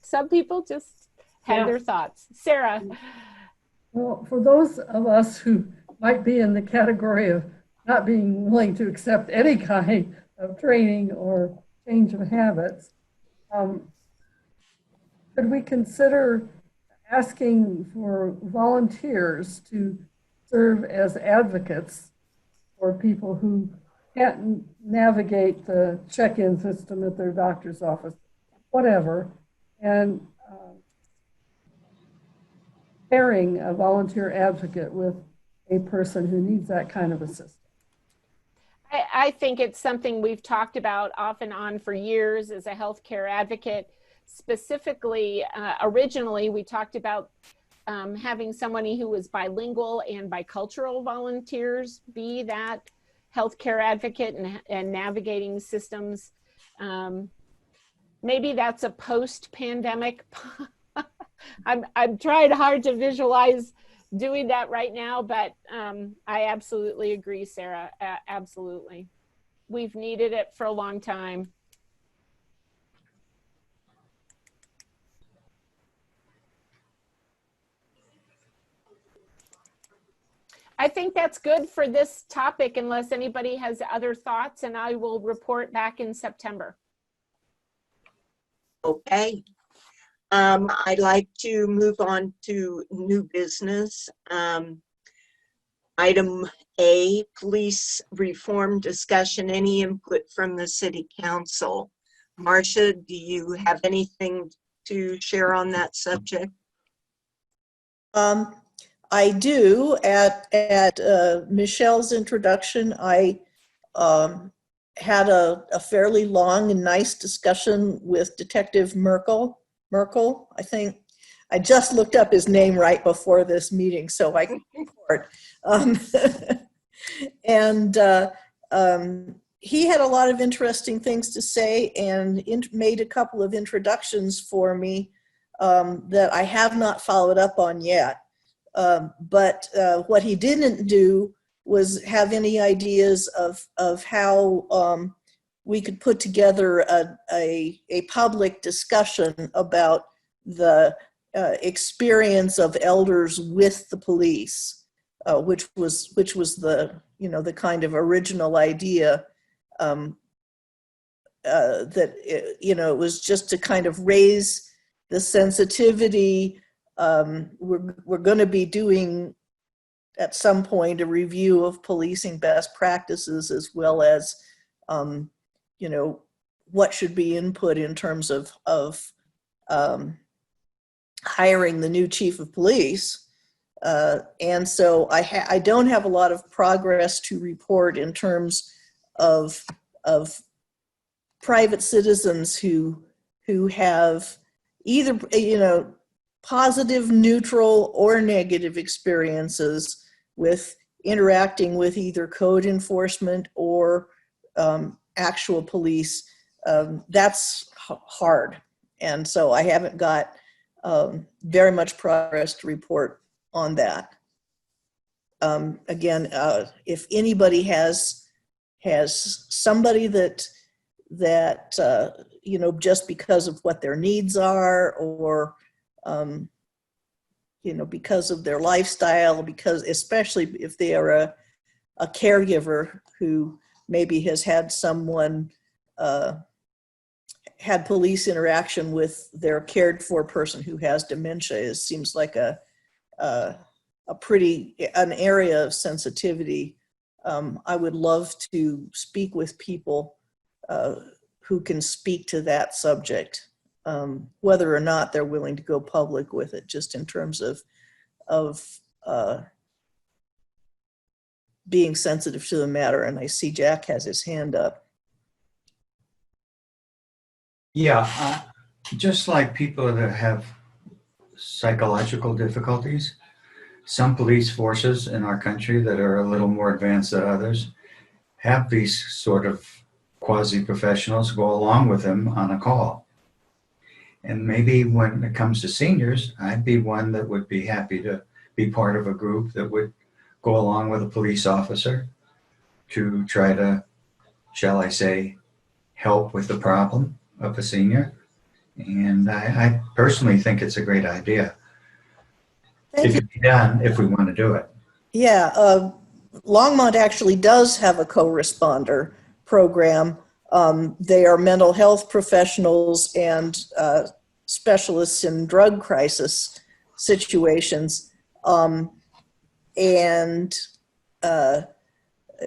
Speaker 5: some people just have their thoughts. Sarah.
Speaker 3: Well, for those of us who might be in the category of not being willing to accept any kind of training or change of habits, could we consider asking for volunteers to serve as advocates for people who can't navigate the check-in system at their doctor's office, whatever, and pairing a volunteer advocate with a person who needs that kind of assistance?
Speaker 5: I think it's something we've talked about off and on for years as a healthcare advocate. Specifically, originally we talked about having somebody who was bilingual and bicultural volunteers be that healthcare advocate and navigating systems. Maybe that's a post-pandemic. I'm trying hard to visualize doing that right now, but I absolutely agree, Sarah. Absolutely. We've needed it for a long time. I think that's good for this topic unless anybody has other thoughts, and I will report back in September.
Speaker 1: Okay. I'd like to move on to new business. Item A, police reform discussion. Any input from the city council? Marcia, do you have anything to share on that subject?
Speaker 13: I do. At Michelle's introduction, I had a fairly long and nice discussion with Detective Merkel, I think. I just looked up his name right before this meeting, so I can report. And he had a lot of interesting things to say and made a couple of introductions for me that I have not followed up on yet. But what he didn't do was have any ideas of how we could put together a public discussion about the experience of elders with the police, which was the the kind of original idea that it was just to kind of raise the sensitivity. We're going to be doing at some point a review of policing best practices, as well as what should be input in terms of hiring the new chief of police. And so I don't have a lot of progress to report in terms of private citizens who have either positive, neutral, or negative experiences with interacting with either code enforcement or actual police. That's hard, and so I haven't got very much progress to report on that. Again, if anybody has somebody that just because of what their needs are, or because of their lifestyle, because especially if they are a caregiver who maybe has had someone had police interaction with their cared for person who has dementia, it seems like an area of sensitivity. I would love to speak with people who can speak to that subject, whether or not they're willing to go public with it, just in terms of being sensitive to the matter. And I see Jack has his hand up.
Speaker 6: Yeah, just like people that have psychological difficulties, some police forces in our country that are a little more advanced than others have these sort of quasi-professionals go along with them on a call. And maybe when it comes to seniors, I'd be one that would be happy to be part of a group that would go along with a police officer to try to, shall I say, help with the problem of a senior. And I personally think it's a great idea. It could be done if we want to do it.
Speaker 13: Yeah, Longmont actually does have a co-responder program. They are mental health professionals and specialists in drug crisis situations. And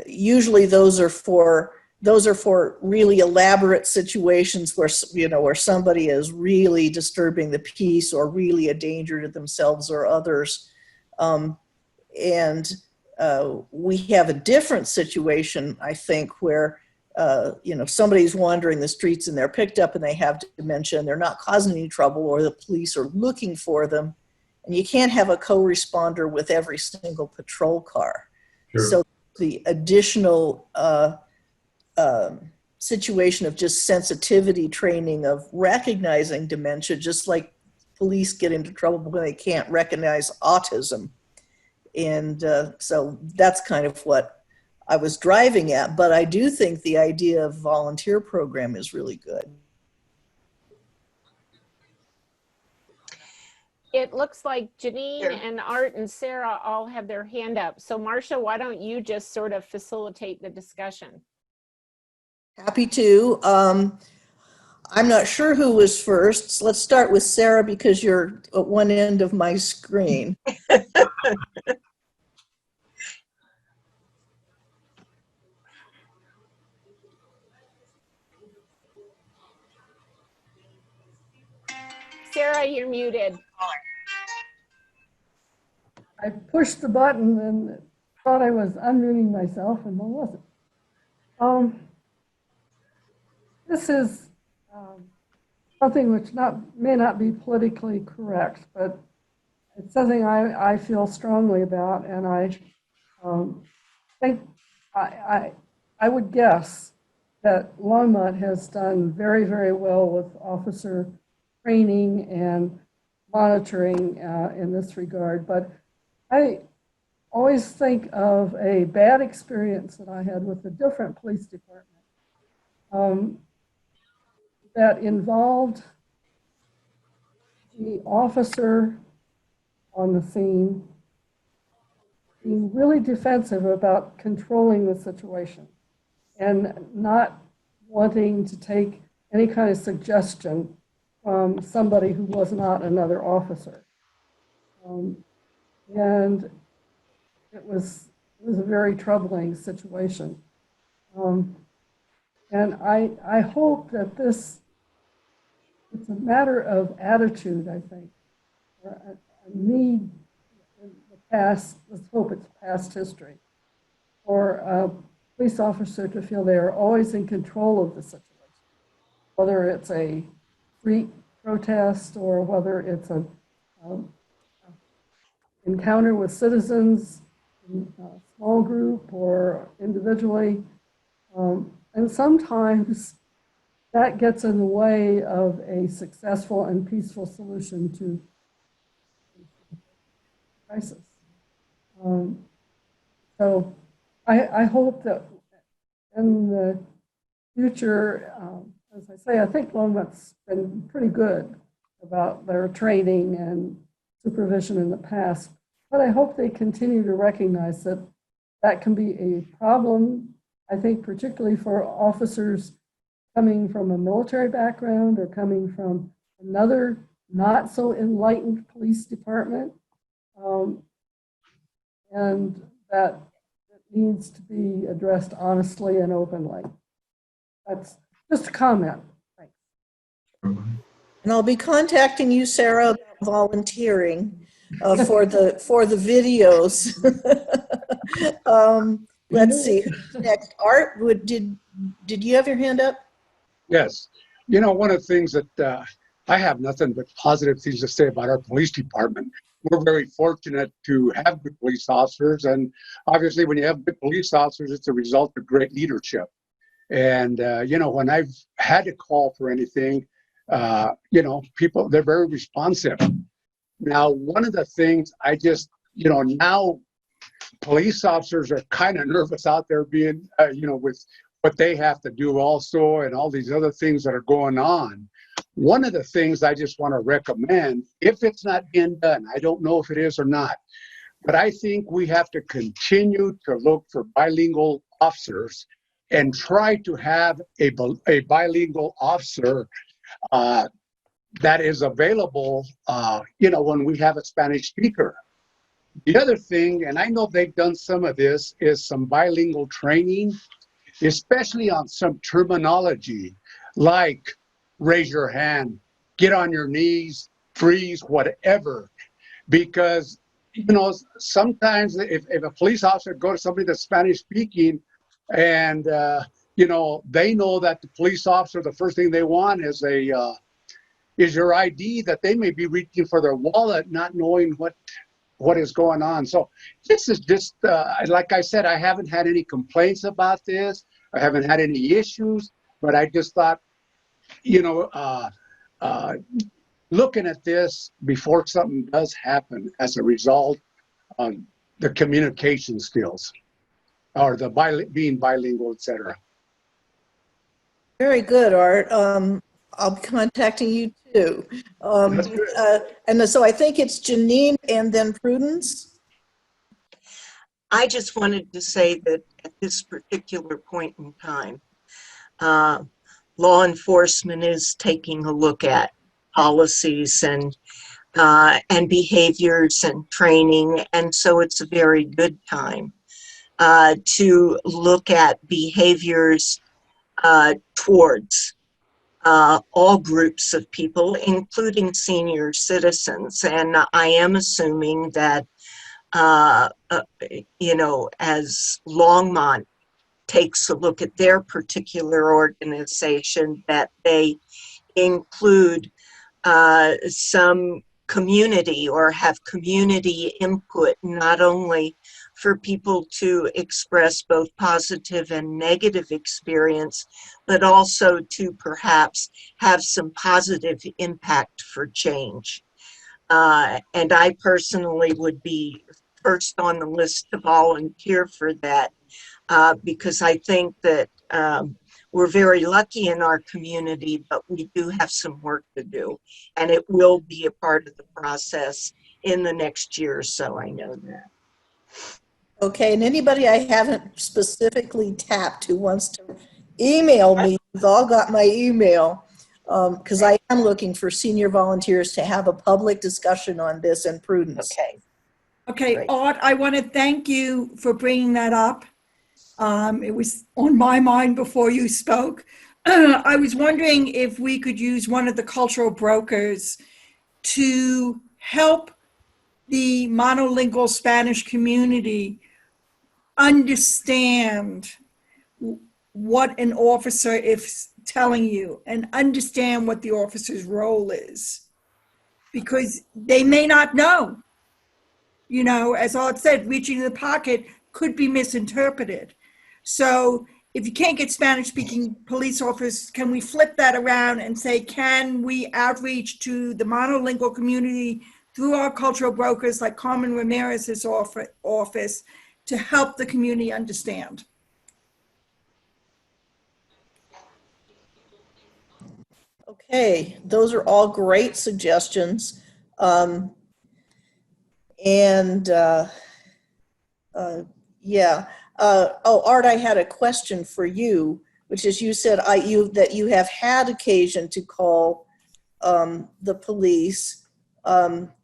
Speaker 13: usually those are for really elaborate situations where where somebody is really disturbing the peace or really a danger to themselves or others. We have a different situation, I think, where somebody's wandering the streets and they're picked up and they have dementia and they're not causing any trouble, or the police are looking for them, and you can't have a co-responder with every single patrol car. Sure. So the additional situation of just sensitivity training of recognizing dementia, just like police get into trouble when they can't recognize autism. And so that's kind of what I was driving at. But I do think the idea of volunteer program is really good.
Speaker 5: It looks like Janine and Art and Sarah all have their hand up. So Marcia, why don't you just sort of facilitate the discussion?
Speaker 13: Happy to. I'm not sure who was first. So let's start with Sarah, because you're at one end of my screen.
Speaker 5: Sarah, you're muted.
Speaker 3: I pushed the button and thought I was unmuting myself, and I wasn't. this is something which may not be politically correct, but it's something I feel strongly about, and I think I would guess that Longmont has done very, very well with officer training and monitoring in this regard. But I always think of a bad experience that I had with a different police department that involved the officer on the scene being really defensive about controlling the situation and not wanting to take any kind of suggestion from somebody who was not another officer. And it was a very troubling situation. And I hope that it's a matter of attitude, I think, or a need in the past, let's hope it's past history, for a police officer to feel they are always in control of the situation, whether it's a street protest or whether it's a encounter with citizens in a small group or individually. And sometimes that gets in the way of a successful and peaceful solution to crisis. So I hope that in the future, as I say, I think Longmont's been pretty good about their training and supervision in the past, but I hope they continue to recognize that that can be a problem, I think, particularly for officers coming from a military background or coming from another not so enlightened police department, and that it needs to be addressed honestly and openly. That's just a comment. Thanks.
Speaker 13: And I'll be contacting you, Sarah, about volunteering for the videos. Let's see who's next. Art, did you have your hand up?
Speaker 11: Yes. You know, one of the things that I have nothing but positive things to say about our police department. We're very fortunate to have good police officers, and obviously when you have good police officers, it's a result of great leadership. And, you know, when I've had to call for anything, you know, people, they're very responsive. Now, one of the things I just, you know, now police officers are kind of nervous out there being, you know, with what they have to do also and all these other things that are going on. One of the things I just want to recommend, if it's not being done, I don't know if it is or not, but I think we have to continue to look for bilingual officers and try to have a bilingual officer that is available, you know, when we have a Spanish speaker. The other thing, and I know they've done some of this, is some bilingual training, especially on some terminology like raise your hand, get on your knees, freeze, whatever. Because, you know, sometimes if a police officer goes to somebody that's Spanish speaking and, you know, they know that the police officer, the first thing they want is your ID, that they may be reaching for their wallet, not knowing what is going on. So this is just, like I said, I haven't had any complaints about this. I haven't had any issues, but I just thought, you know, looking at this before something does happen as a result of the communication skills or the being bilingual, etc.
Speaker 13: Very good, Art. I'll be contacting you too. And so I think it's Janine and then Prudence.
Speaker 1: I just wanted to say that at this particular point in time, law enforcement is taking a look at policies and behaviors and training, and so it's a very good time to look at behaviors towards all groups of people, including senior citizens. And I am assuming that, you know, as Longmont takes a look at their particular organization, that they include some community or have community input, not only for people to express both positive and negative experience, but also to perhaps have some positive impact for change. And I personally would be first on the list to volunteer for that, because I think that we're very lucky in our community, but we do have some work to do, and it will be a part of the process in the next year or so. I know that.
Speaker 13: Okay, and anybody I haven't specifically tapped who wants to email me, you've all got my email, because I am looking for senior volunteers to have a public discussion on this and prudence.
Speaker 1: Okay.
Speaker 9: Okay,
Speaker 13: Great.
Speaker 9: Art, I want to thank you for bringing that up. It was on my mind before you spoke. I was wondering if we could use one of the cultural brokers to help the monolingual Spanish community understand what an officer is telling you and understand what the officer's role is. Because they may not know. You know, as Art said, reaching the pocket could be misinterpreted. So if you can't get Spanish-speaking police officers, can we flip that around and say, can we outreach to the monolingual community through our cultural brokers like Carmen Ramirez's office to help the community understand?
Speaker 13: Okay, those are all great suggestions. Art, I had a question for you, which is you said that you have had occasion to call the police,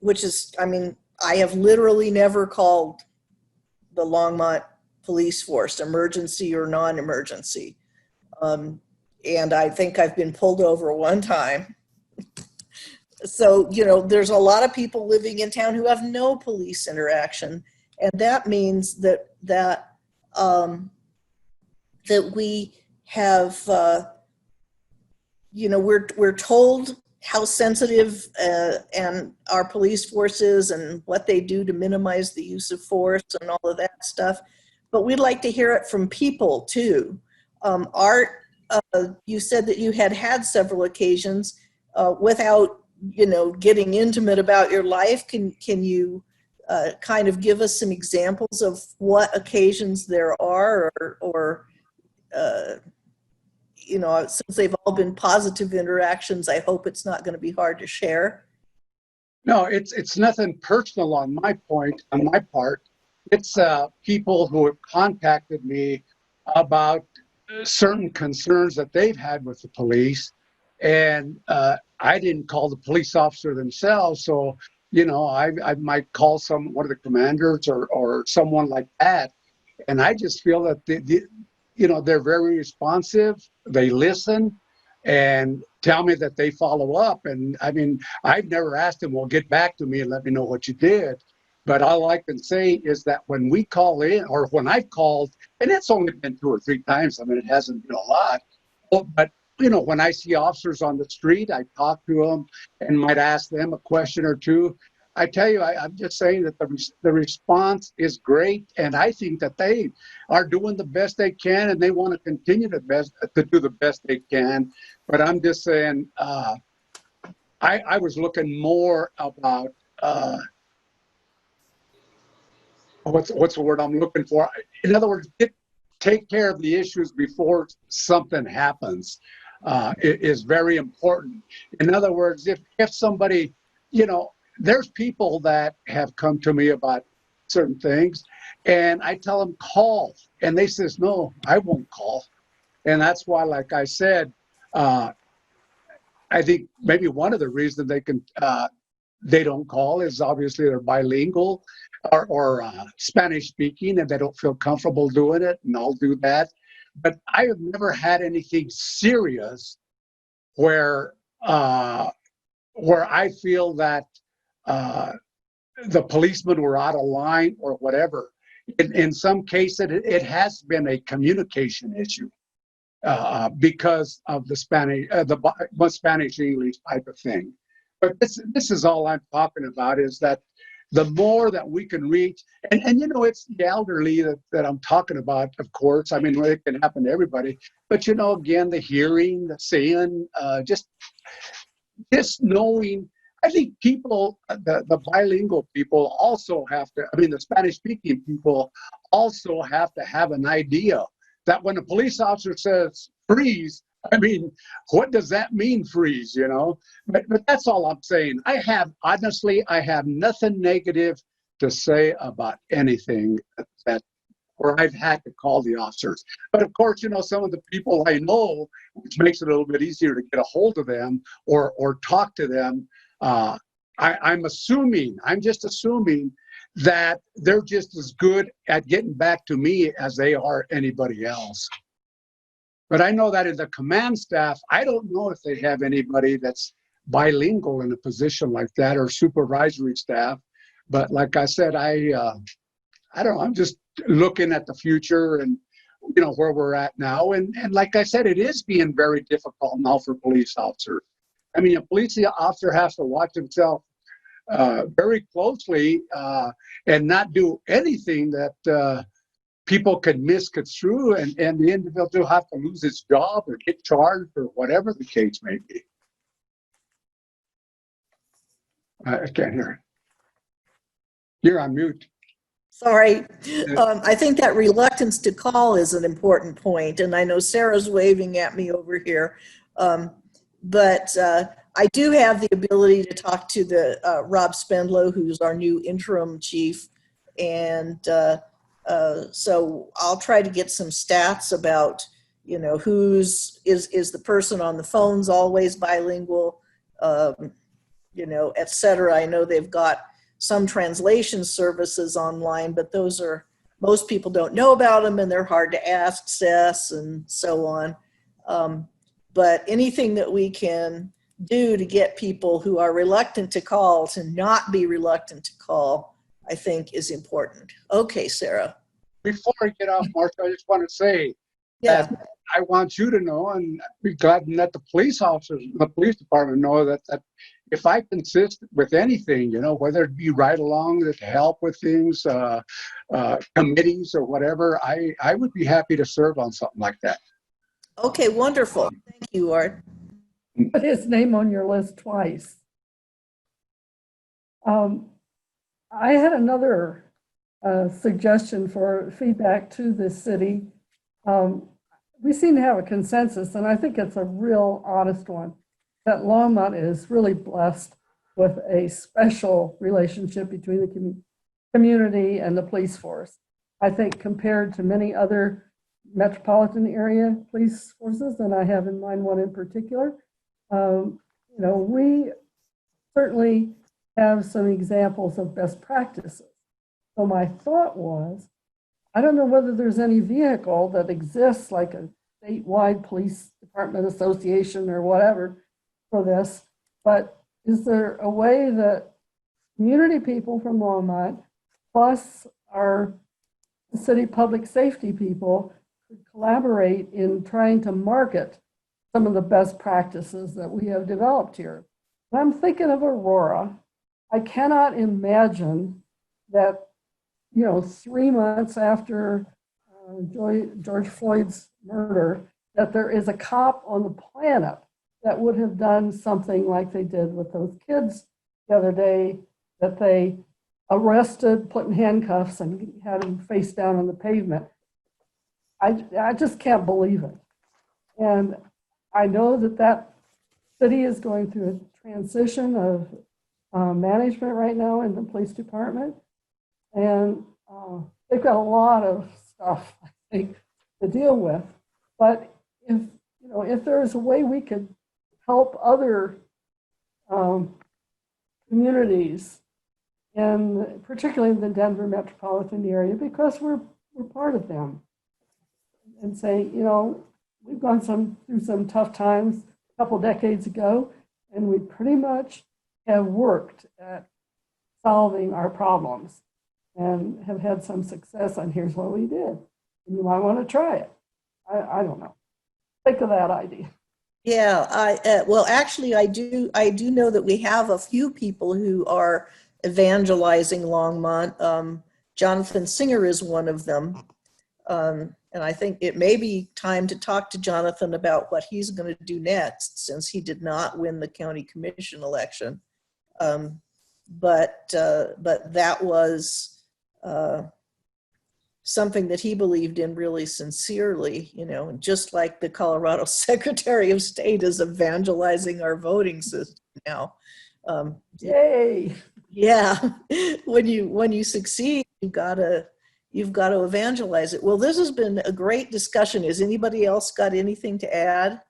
Speaker 13: which is, I mean, I have literally never called the Longmont police force, emergency or non-emergency. And I think I've been pulled over one time. So, you know, there's a lot of people living in town who have no police interaction. And that means that we have, you know, we're told how sensitive and our police force is and what they do to minimize the use of force and all of that stuff. But we'd like to hear it from people too. Art, you said that you had several occasions without, you know, getting intimate about your life. Can you kind of give us some examples of what occasions there are, or you know, since they've all been positive interactions, I hope it's not going to be hard to share.
Speaker 11: No, it's nothing personal on my part. It's people who have contacted me about certain concerns that they've had with the police, and I didn't call the police officer themselves, so you know, I might call one of the commanders or someone like that, and I just feel that you know, they're very responsive. They listen and tell me that they follow up. And I mean, I've never asked them, well, get back to me and let me know what you did. But all I can say is that when we call in, or when I've called, and it's only been 2 or 3 times, I mean, it hasn't been a lot, but you know, when I see officers on the street, I talk to them and might ask them a question or two. I tell you, I'm just saying that the response is great, and I think that they are doing the best they can, and they want to continue to do the best they can. But I'm just saying, I was looking more about what's the word I'm looking for? In other words, take care of the issues before something happens. It is very important. In other words, if somebody, you know, there's people that have come to me about certain things, and I tell them call, and they says, no, I won't call. And that's why, like I said, I think maybe one of the reasons they don't call is obviously they're bilingual or Spanish speaking, and they don't feel comfortable doing it, and I'll do that. But I have never had anything serious where I feel that the policemen were out of line or whatever. in some cases, it has been a communication issue because of the Spanish, the Spanish English type of thing. But this is all I'm talking about, is that the more that we can reach, and you know, it's the elderly that I'm talking about, of course. I mean, it can happen to everybody. But, you know, again, the hearing, the seeing, just knowing. I think people, the bilingual people also have to, I mean, the Spanish speaking people also have to have an idea that when a police officer says freeze, I mean, what does that mean, freeze, you know? But that's all I'm saying. Honestly, I have nothing negative to say about anything that where I've had to call the officers. But of course, you know, some of the people I know, which makes it a little bit easier to get a hold of them or talk to them. I'm just assuming that they're just as good at getting back to me as they are anybody else. But I know that in the command staff, I don't know if they have anybody that's bilingual in a position like that, or supervisory staff. But like I said, I don't know, I'm just looking at the future and, you know, where we're at now. And like I said, it is being very difficult now for police officers. I mean, a police officer has to watch himself very closely and not do anything that people can misconstrue, and the individual have to lose his job or get charged or whatever the case may be. I can't hear it. You're on mute.
Speaker 13: Sorry. I think that reluctance to call is an important point, and I know Sarah's waving at me over here. But I do have the ability to talk to the Rob Spendlow, who's our new interim chief. And so I'll try to get some stats about, you know, is the person on the phones always bilingual, you know, et cetera. I know they've got some translation services online, but those are, most people don't know about them and they're hard to access and so on. But anything that we can do to get people who are reluctant to call to not be reluctant to call, I think is important. Okay, Sarah.
Speaker 11: Before I get off, Marcia, I just want to say that I want you to know, and be glad to let the police officers, the police department know that if I consist with anything, you know, whether it be right along to help with things, committees or whatever, I would be happy to serve on something like that.
Speaker 13: Okay, wonderful. Thank you, Art.
Speaker 3: Put his name on your list twice. I had another suggestion for feedback to the city. We seem to have a consensus, and I think it's a real honest one, that Longmont is really blessed with a special relationship between the community and the police force. I think compared to many other metropolitan area police forces, and I have in mind one in particular, you know, we certainly have some examples of best practices. So my thought was, I don't know whether there's any vehicle that exists like a statewide police department association or whatever for this, but is there a way that community people from Longmont plus our city public safety people could collaborate in trying to market some of the best practices that we have developed here? And I'm thinking of Aurora. I cannot imagine that, you know, 3 months after George Floyd's murder, that there is a cop on the planet that would have done something like they did with those kids the other day, that they arrested, put in handcuffs, and had them face down on the pavement. I just can't believe it. And I know that city is going through a transition of management right now in the police department. And they've got a lot of stuff, I think, to deal with. But if there is a way we could help other communities, and particularly in the Denver metropolitan area, because we're part of them, and say, you know, we've gone through some tough times a couple decades ago, and we pretty much have worked at solving our problems. and have had some success, and here's what we did. And you might want to try it. I don't know. Think of that idea.
Speaker 13: Yeah, well, actually, I do know that we have a few people who are evangelizing Longmont. Jonathan Singer is one of them. And I think it may be time to talk to Jonathan about what he's going to do next, since he did not win the county commission election. But that was something that he believed in really sincerely, you know, just like the Colorado Secretary of State is evangelizing our voting system now.
Speaker 3: Yay!
Speaker 13: Yeah, when you succeed, you've got to evangelize it. Well, this has been a great discussion. Has anybody else got anything to add?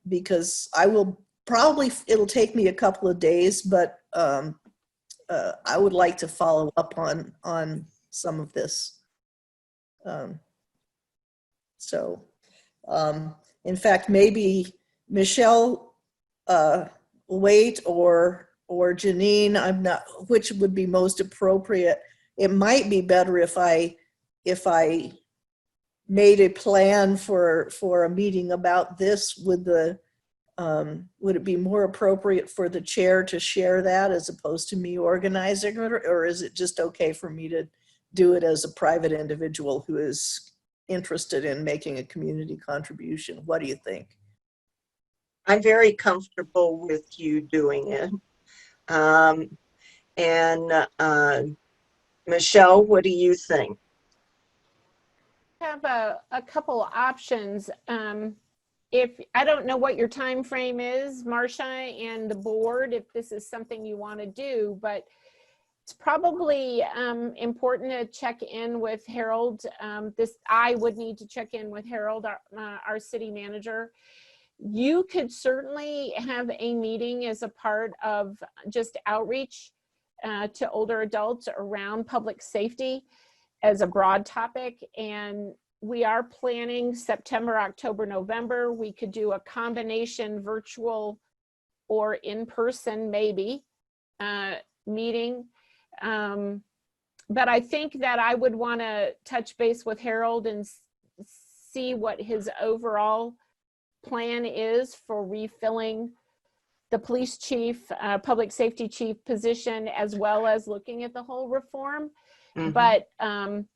Speaker 13: Because I will probably, it'll take me a couple of days, but I would like to follow up on some of this. In fact, maybe Michelle Waite or Janine, I'm not, which would be most appropriate. It might be better if I made a plan for a meeting about this with the, would it be more appropriate for the chair to share that as opposed to me organizing it, or is it just okay for me to do it as a private individual who is interested in making a community contribution? What do you think?
Speaker 1: I'm very comfortable with you doing it. Michelle, what do you think?
Speaker 5: I have a couple options. If I don't know what your time frame is, Marcia and the board, if this is something you want to do, but it's probably important to check in with Harold. I would need to check in with Harold, our city manager. You could certainly have a meeting as a part of just outreach to older adults around public safety as a broad topic. And we are planning September, October, November. We could do a combination virtual or in-person maybe meeting. But I think that I would want to touch base with Harold and see what his overall plan is for refilling the police chief, public safety chief position, as well as looking at the whole reform. Mm-hmm. But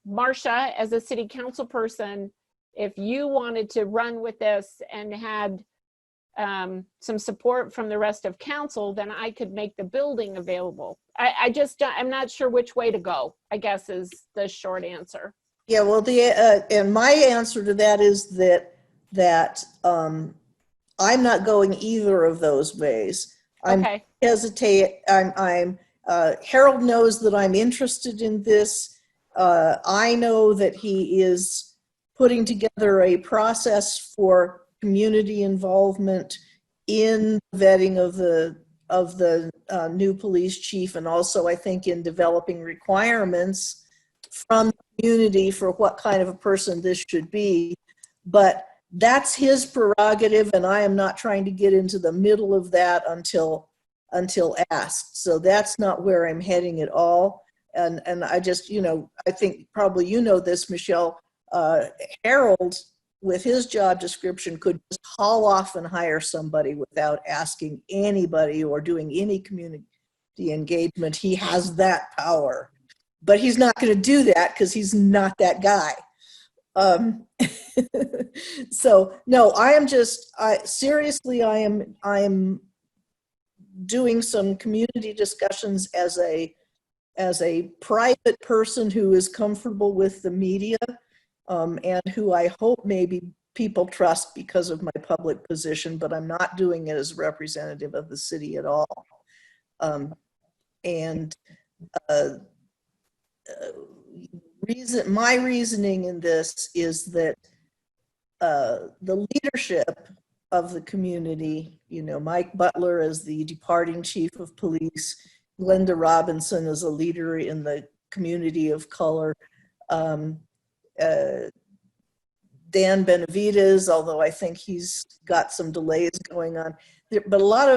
Speaker 5: Marcia, as a city council person, if you wanted to run with this and had some support from the rest of council, then I could make the building available. I'm not sure which way to go, I guess is the short answer.
Speaker 13: Yeah, well, and my answer to that is that I'm not going either of those ways.
Speaker 5: Okay.
Speaker 13: Harold knows that I'm interested in this. I know that he is putting together a process for community involvement in vetting of the new police chief, and also I think in developing requirements from the community for what kind of a person this should be. But that's his prerogative, and I am not trying to get into the middle of that until asked. So that's not where I'm heading at all. And I just, I think probably you know this, Michelle, Harold, with his job description, could just haul off and hire somebody without asking anybody or doing any community engagement. He has that power, but he's not going to do that because he's not that guy. So no, I am doing some community discussions as a private person who is comfortable with the media, and who I hope maybe people trust because of my public position, but I'm not doing it as representative of the city at all. My reasoning in this is that the leadership of the community, Mike Butler as the departing chief of police, Glenda Robinson as a leader in the community of color, Dan Benavides, although I think he's got some delays going on, but a lot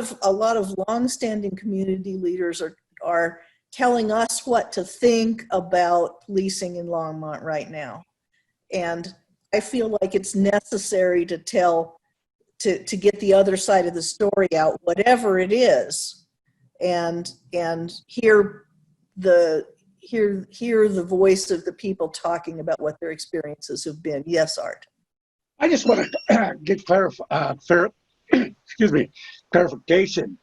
Speaker 13: of longstanding community leaders are telling us what to think about policing in Longmont right now. And I feel like it's necessary to to get the other side of the story out, whatever it is, and hear the voice of the people talking about what their experiences have been. Yes, Art.
Speaker 11: I just want to get excuse me, clarification.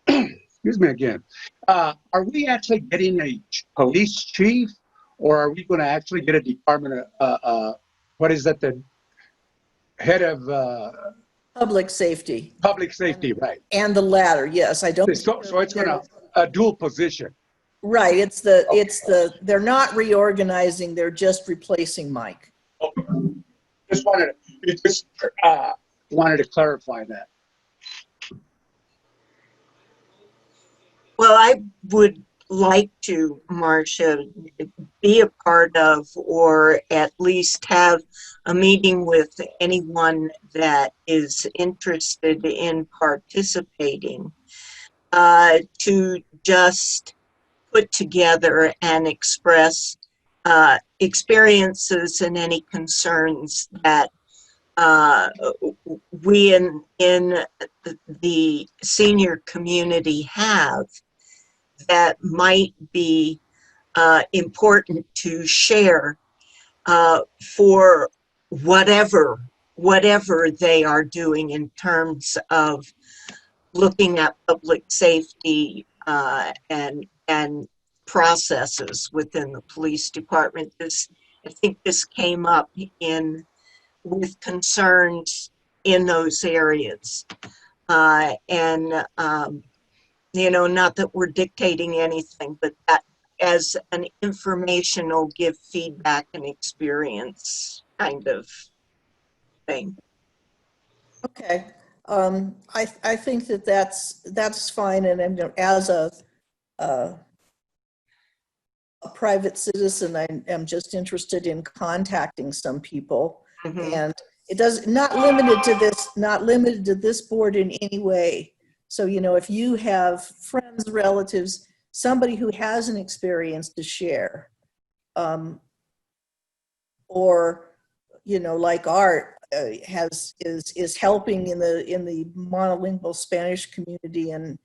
Speaker 11: Excuse me again. Are we actually getting a police chief, or are we going to actually get a department of, what is that, the head of
Speaker 13: Public safety.
Speaker 11: public safety, right?
Speaker 13: And the latter, yes. I don't.
Speaker 11: So it's going to a dual position.
Speaker 13: Right. It's they're not reorganizing. They're just replacing Mike.
Speaker 11: Just wanted to clarify that.
Speaker 1: Well, I would like to, Marcia, be a part of, or at least have a meeting with anyone that is interested in participating, to just put together and express experiences and any concerns that we in the senior community have, that might be important to share for whatever they are doing in terms of looking at public safety and processes within the police department. I think this came up with concerns in those areas, you know, not that we're dictating anything, but that as an informational, give feedback and experience kind of thing.
Speaker 13: Okay. I think that's fine. And as a private citizen, I am just interested in contacting some people.
Speaker 1: Mm-hmm.
Speaker 13: And it does not limited to this board in any way. So, you know, if you have friends, relatives, somebody who has an experience to share, or, you know, like Art is helping in the monolingual Spanish community and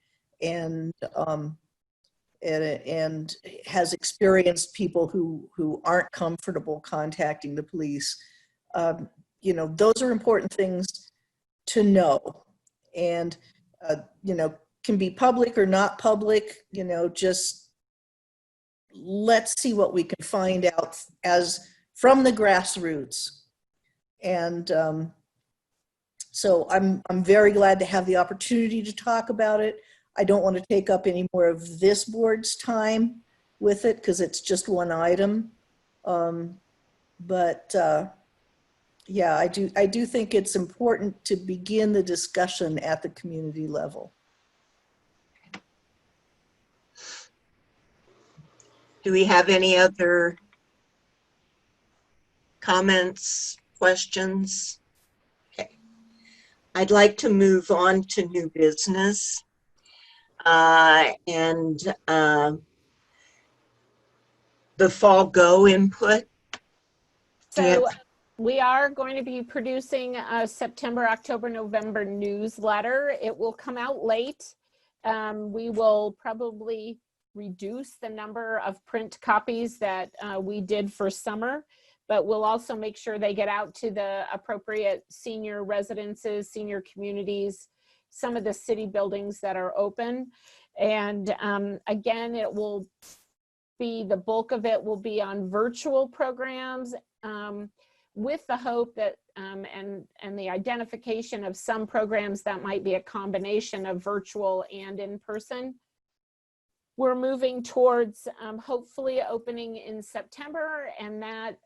Speaker 13: has experienced people who aren't comfortable contacting the police. You know, those are important things to know. And you know, can be public or not public, you know, just let's see what we can find out as from the grassroots. And so I'm very glad to have the opportunity to talk about it. I don't want to take up any more of this board's time with it because it's just one item. Yeah, I do think it's important to begin the discussion at the community level.
Speaker 1: Do we have any other comments, questions? Okay. I'd like to move on to new business. The Fall Go input.
Speaker 5: So we are going to be producing a September, October, November newsletter. It will come out late. We will probably reduce the number of print copies that we did for summer, but we'll also make sure they get out to the appropriate senior residences, senior communities, some of the city buildings that are open. And again, it will be, the bulk of it will be on virtual programs, with the hope that and the identification of some programs that might be a combination of virtual and in person. We're moving towards hopefully opening in September, and that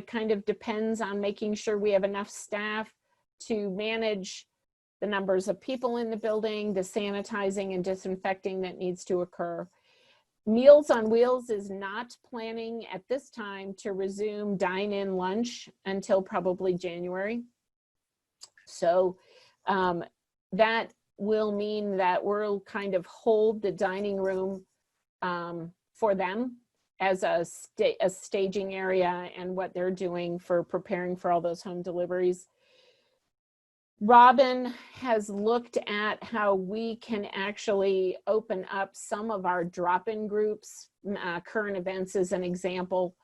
Speaker 5: kind of depends on making sure we have enough staff to manage the numbers of people in the building, the sanitizing and disinfecting that needs to occur. Meals on Wheels is not planning at this time to resume dine-in lunch until probably January. So that will mean that we'll kind of hold the dining room for them as a staging area and what they're doing for preparing for all those home deliveries. Robin has looked at how we can actually open up some of our drop-in groups, current events as an example.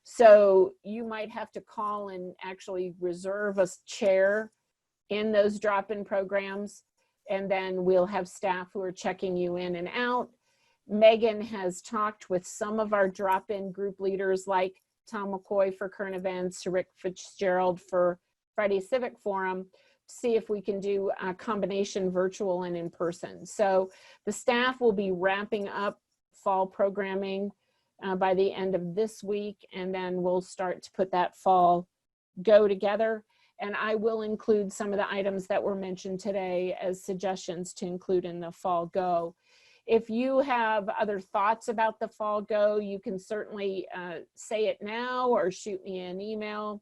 Speaker 5: So you might have to call and actually reserve a chair in those drop-in programs, and then we'll have staff who are checking you in and out. Megan has talked with some of our drop-in group leaders like Tom McCoy for current events, Rick Fitzgerald for Friday Civic Forum, to see if we can do a combination virtual and in person. So the staff will be wrapping up fall programming by the end of this week, and then we'll start to put that fall go together. And I will include some of the items that were mentioned today as suggestions to include in the fall go. If you have other thoughts about the fall go, you can certainly say it now or shoot me an email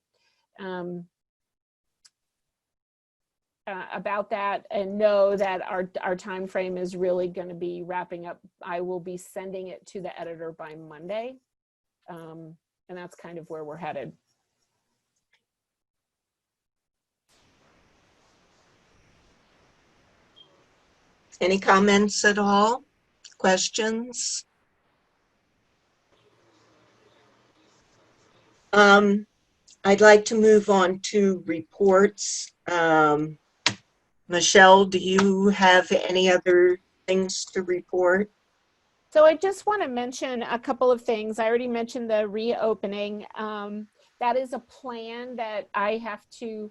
Speaker 5: about that, and know that our time frame is really going to be wrapping up. I will be sending it to the editor by Monday, and that's kind of where we're headed.
Speaker 1: Any comments at all? Questions? I'd like to move on to reports. Michelle, do you have any other things to report?
Speaker 5: So I just want to mention a couple of things. I already mentioned the reopening. That is a plan that I have to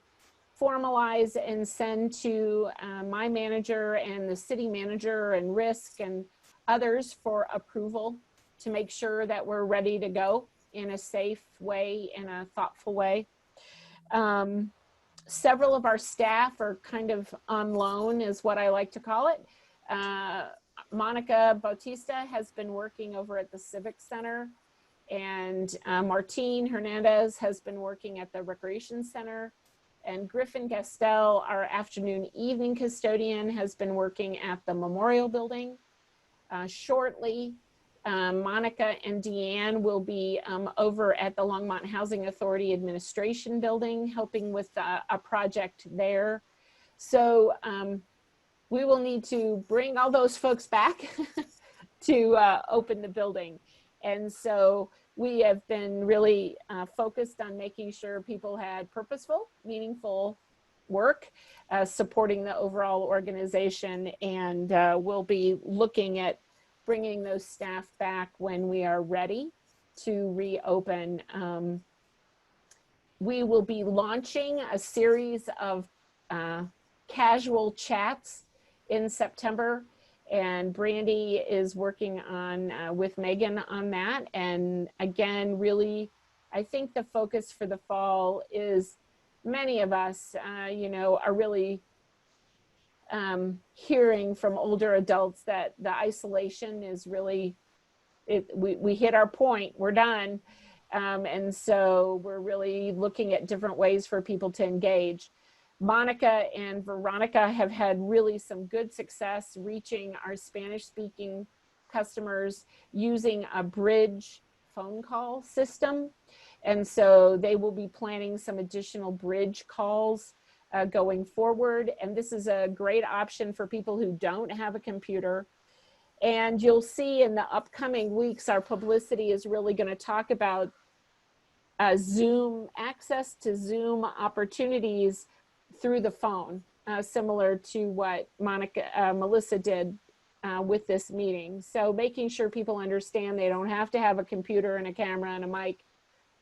Speaker 5: formalize and send to my manager and the city manager and risk and others for approval to make sure that we're ready to go in a safe way, in a thoughtful way. Several of our staff are kind of on loan, is what I like to call it. Monica Bautista has been working over at the Civic Center, and Martine Hernandez has been working at the Recreation Center, and Griffin Gastel, our afternoon evening custodian, has been working at the Memorial Building. Shortly, Monica and Deanne will be over at the Longmont Housing Authority Administration Building, helping with a project there. So we will need to bring all those folks back to open the building. And so we have been really focused on making sure people had purposeful, meaningful work, supporting the overall organization, and we'll be looking at bringing those staff back when we are ready to reopen. We will be launching a series of casual chats in September, and Brandy is working on with Megan on that. And again, really, I think the focus for the fall is many of us, you know, are really hearing from older adults that the isolation is really, we hit our point, we're done. And so we're really looking at different ways for people to engage. Monica and Veronica have had really some good success reaching our Spanish-speaking customers using a bridge phone call system. And so they will be planning some additional bridge calls going forward. And this is a great option for people who don't have a computer. And you'll see in the upcoming weeks, our publicity is really going to talk about Zoom, access to Zoom opportunities through the phone, similar to what Melissa did with this meeting. So making sure people understand they don't have to have a computer and a camera and a mic.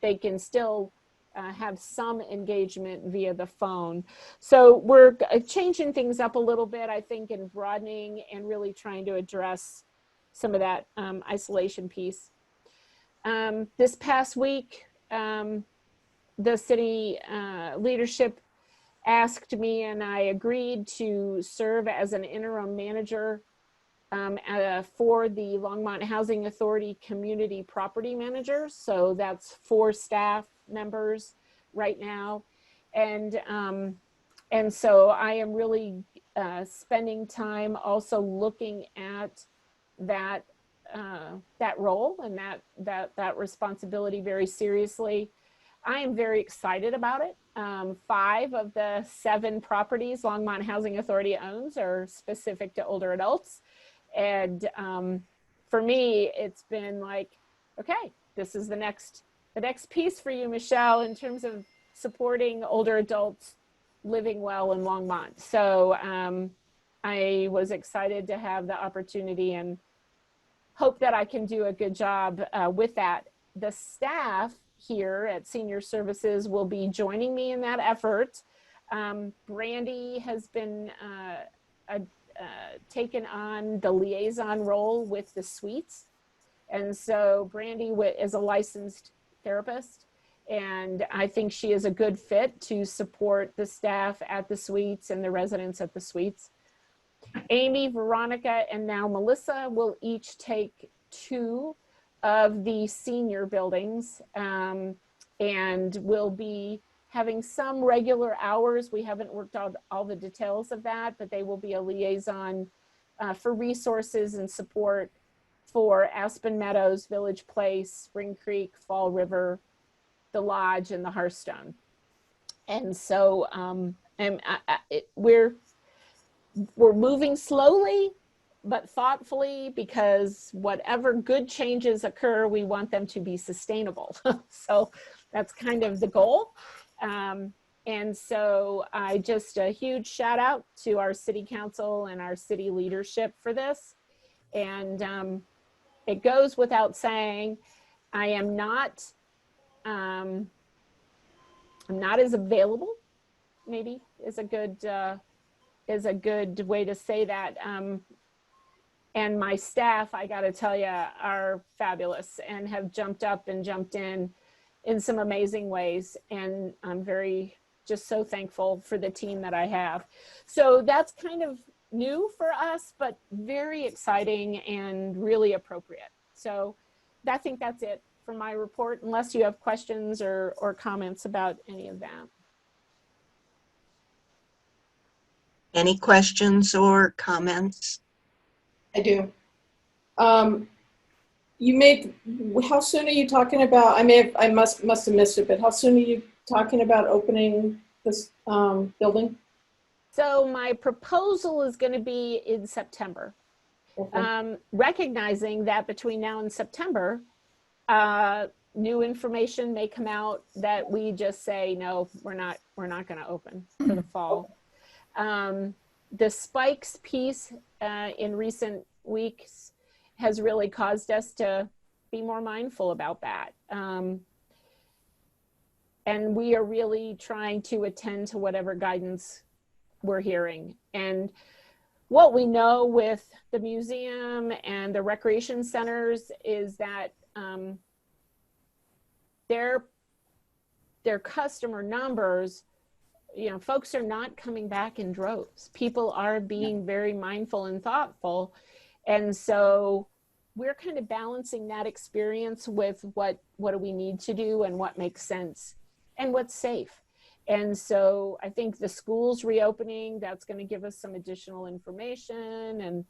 Speaker 5: They can still have some engagement via the phone. So we're changing things up a little bit, I think, and broadening and really trying to address some of that isolation piece. This past week, the city leadership asked me, and I agreed to serve as an interim manager for the Longmont Housing Authority Community Property Manager. So that's 4 staff members right now. And so I am really spending time also looking at that that role and that responsibility very seriously. I am very excited about it. 5 of the 7 properties Longmont Housing Authority owns are specific to older adults. And for me, it's been like, okay, this is the next piece for you, Michelle, in terms of supporting older adults living well in Longmont. So I was excited to have the opportunity and hope that I can do a good job with that. The staff here at Senior Services will be joining me in that effort. Brandy has been taken on the liaison role with the suites. And so Brandy is a licensed therapist, and I think she is a good fit to support the staff at the suites and the residents at the suites. Amy, Veronica, and now Melissa will each take 2 of the senior buildings, and will be having some regular hours. We haven't worked out all the details of that, but they will be a liaison for resources and support for Aspen Meadows, Village Place, Spring Creek, Fall River, the Lodge, and the Hearthstone. And so we're moving slowly but thoughtfully, because whatever good changes occur, we want them to be sustainable. So that's kind of the goal. And so a huge shout out to our city council and our city leadership for this. And it goes without saying, I'm not as available, maybe is a good way to say that. And my staff, I got to tell you, are fabulous and have jumped up and jumped in some amazing ways. And I'm just so thankful for the team that I have. So that's kind of new for us, but very exciting and really appropriate. So I think that's it for my report, unless you have questions or comments about any of that.
Speaker 1: Any questions or comments?
Speaker 4: I do. How soon are you talking about, I must have missed it, but how soon are you talking about opening this building?
Speaker 5: So my proposal is going to be in September. Okay. Recognizing that between now and September, new information may come out that we just say, no, we're not going to open for the fall. The spikes piece in recent weeks has really caused us to be more mindful about that. And we are really trying to attend to whatever guidance we're hearing. And what we know with the museum and the recreation centers is that their customer numbers, folks are not coming back in droves. People are being very mindful and thoughtful. And so we're kind of balancing that experience with what do we need to do and what makes sense and what's safe. And so I think the schools reopening, that's going to give us some additional information.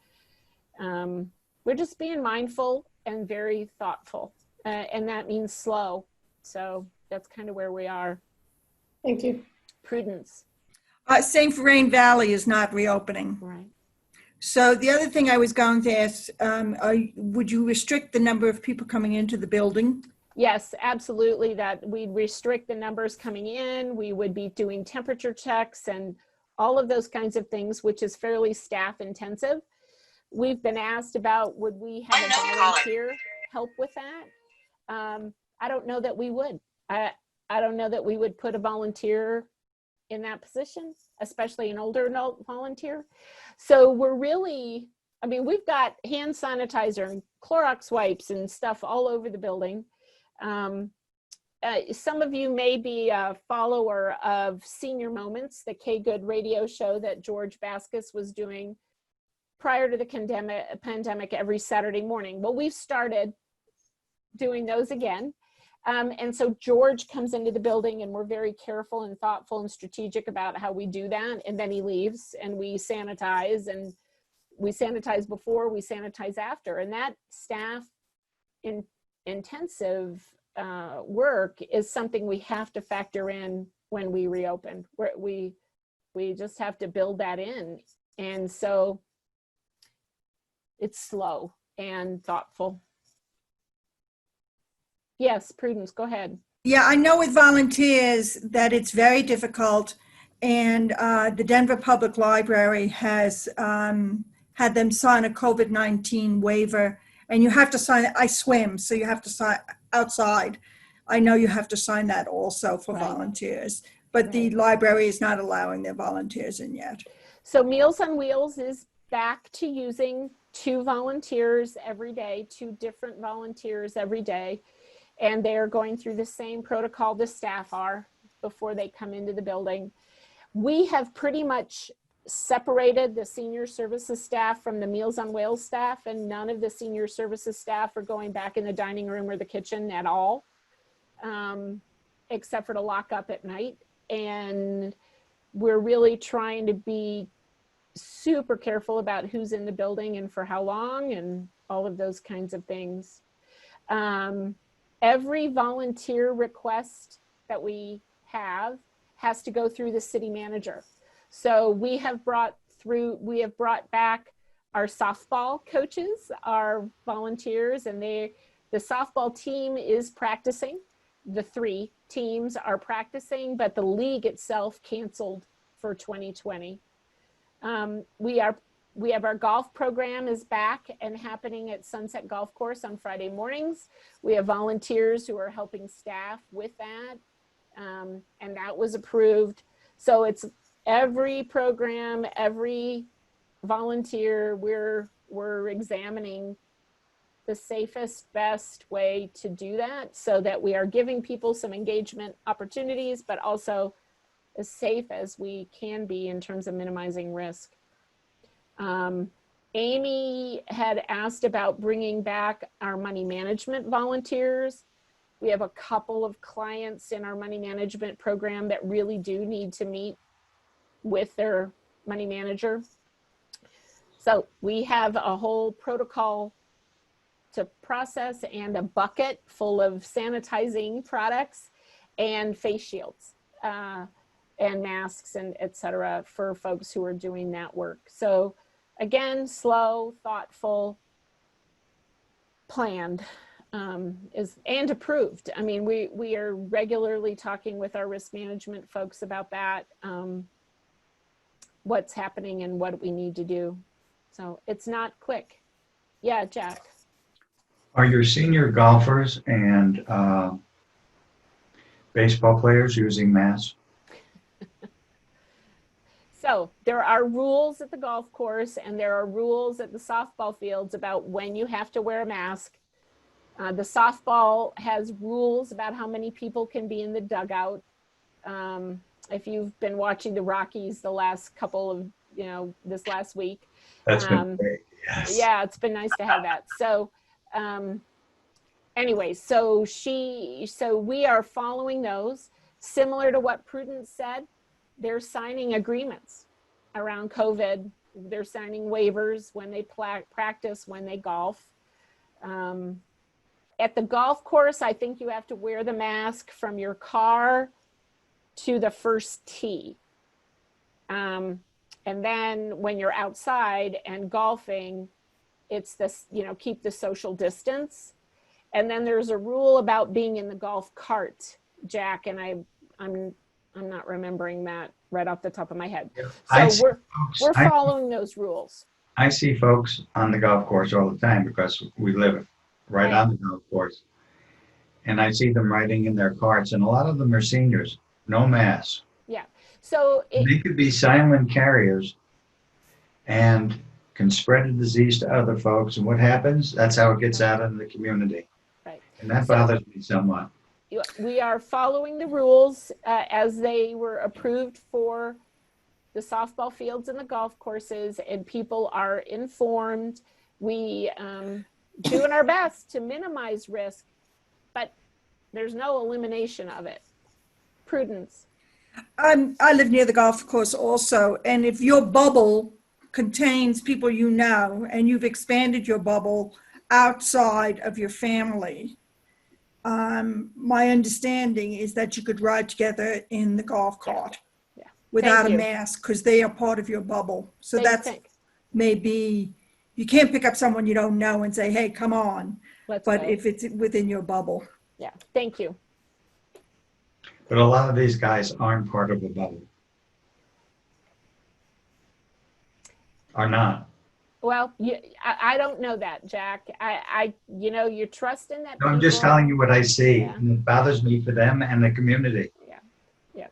Speaker 5: And we're just being mindful and very thoughtful. And that means slow. So that's kind of where we are.
Speaker 4: Thank you.
Speaker 5: Prudence.
Speaker 9: Same for Rain Valley is not reopening.
Speaker 5: Right.
Speaker 9: So the other thing I was going to ask, would you restrict the number of people coming into the building?
Speaker 5: Yes, absolutely. That we'd restrict the numbers coming in. We would be doing temperature checks and all of those kinds of things, which is fairly staff intensive. We've been asked about, would we have a volunteer help with that? I don't know that we would. I don't know that we would put a volunteer in that position, especially an older adult volunteer. So we're really, we've got hand sanitizer and Clorox wipes and stuff all over the building. Some of you may be a follower of Senior Moments, the K-Good radio show that George Vasquez was doing prior to the pandemic every Saturday morning. Well, we've started doing those again. And so George comes into the building and we're very careful and thoughtful and strategic about how we do that. And then he leaves and we sanitize and we sanitize before, we sanitize after, and that staff intensive work is something we have to factor in when we reopen. We just have to build that in. And so it's slow and thoughtful. Yes, Prudence, go ahead.
Speaker 9: Yeah, I know with volunteers that it's very difficult, and the Denver Public Library has had them sign a COVID-19 waiver, and you have to sign it. I swim, so you have to sign outside. I know you have to sign that also for volunteers, but the library is not allowing their volunteers in yet.
Speaker 5: So Meals on Wheels is back to using 2 volunteers every day, 2 different volunteers every day. And they're going through the same protocol the staff are before they come into the building. We have pretty much separated the senior services staff from the Meals on Wheels staff, and none of the senior services staff are going back in the dining room or the kitchen at all, except for to lock up at night. And we're really trying to be super careful about who's in the building and for how long and all of those kinds of things. Every volunteer request that we have has to go through the city manager. So we have brought back our softball coaches, our volunteers, and the softball team is practicing. The 3 teams are practicing, but the league itself canceled for 2020. We have our golf program is back and happening at Sunset Golf Course on Friday mornings. We have volunteers who are helping staff with that, and that was approved. So it's every program, every volunteer, we're examining the safest, best way to do that so that we are giving people some engagement opportunities, but also as safe as we can be in terms of minimizing risk. Amy had asked about bringing back our money management volunteers. We have a couple of clients in our money management program that really do need to meet with their money manager. So we have a whole protocol to process and a bucket full of sanitizing products and face shields and masks and et cetera for folks who are doing that work. So again, slow, thoughtful, planned, and approved. I mean, we are regularly talking with our risk management folks about that, what's happening and what we need to do. So it's not quick. Yeah, Jack.
Speaker 6: Are your senior golfers and baseball players using masks?
Speaker 5: So there are rules at the golf course and there are rules at the softball fields about when you have to wear a mask. The softball has rules about how many people can be in the dugout. If you've been watching the Rockies the last couple of, this last week.
Speaker 6: That's been great, yes.
Speaker 5: Yeah, it's been nice to have that. So anyway, so we are following those. Similar to what Prudence said, they're signing agreements around COVID. They're signing waivers when they practice, when they golf. At the golf course, I think you have to wear the mask from your car to the first tee. And then when you're outside and golfing, it's this, keep the social distance. And then there's a rule about being in the golf cart, Jack, and I'm not remembering that right off the top of my head. So we're following those rules.
Speaker 6: I see folks on the golf course all the time because we live right on the golf course. And I see them riding in their carts, and a lot of them are seniors, no masks.
Speaker 5: Yeah. So
Speaker 6: they could be silent carriers and can spread the disease to other folks. And what happens? That's how it gets out in the community.
Speaker 5: Right.
Speaker 6: And that bothers me somewhat.
Speaker 5: We are following the rules as they were approved for the softball fields and the golf courses, and people are informed. We doing our best to minimize risk, but there's no elimination of it. Prudence.
Speaker 9: I live near the golf course also, and if your bubble contains people you know, and you've expanded your bubble outside of your family. My understanding is that you could ride together in the golf cart without a
Speaker 5: you.
Speaker 9: mask because they are part of your bubble. So
Speaker 5: Thanks,
Speaker 9: that's maybe, you can't pick up someone you don't know and say, hey, come on.
Speaker 5: Let's
Speaker 9: But
Speaker 5: go.
Speaker 9: if it's within your bubble.
Speaker 5: Yeah, thank you.
Speaker 6: But a lot of these guys aren't part of a bubble. Are not.
Speaker 5: Well, I don't know that, Jack. You know, you're trusting that
Speaker 6: No, I'm just
Speaker 5: people-
Speaker 6: telling you what I see,
Speaker 5: Yeah.
Speaker 6: and it bothers me for them and the community.
Speaker 5: Yeah.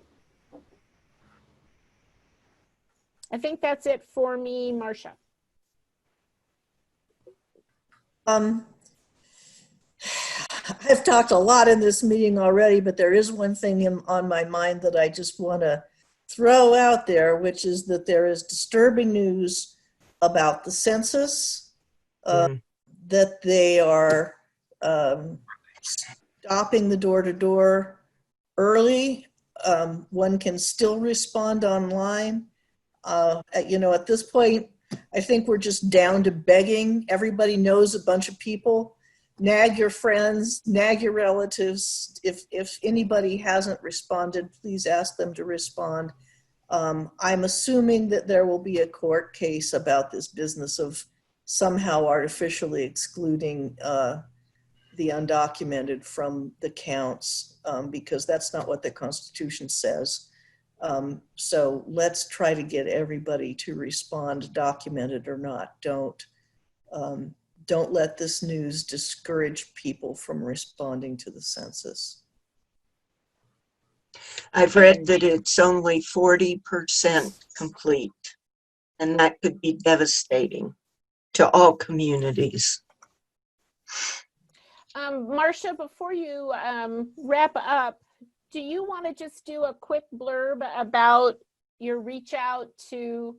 Speaker 5: I think that's it for me, Marcia.
Speaker 13: I've talked a lot in this meeting already, but there is one thing on my mind that I just want to throw out there, which is that there is disturbing news about the census, that they are stopping the door-to-door early. One can still respond online. You know, at this point, I think we're just down to begging. Everybody knows a bunch of people. Nag your friends, nag your relatives. If anybody hasn't responded, please ask them to respond. I'm assuming that there will be a court case about this business of somehow artificially excluding the undocumented from the counts, because that's not what the Constitution says. So let's try to get everybody to respond, documented or not. Don't let this news discourage people from responding to the census.
Speaker 1: I've read that it's only 40% complete, and that could be devastating to all communities.
Speaker 5: Marcia, before you wrap up, do you want to just do a quick blurb about your reach out to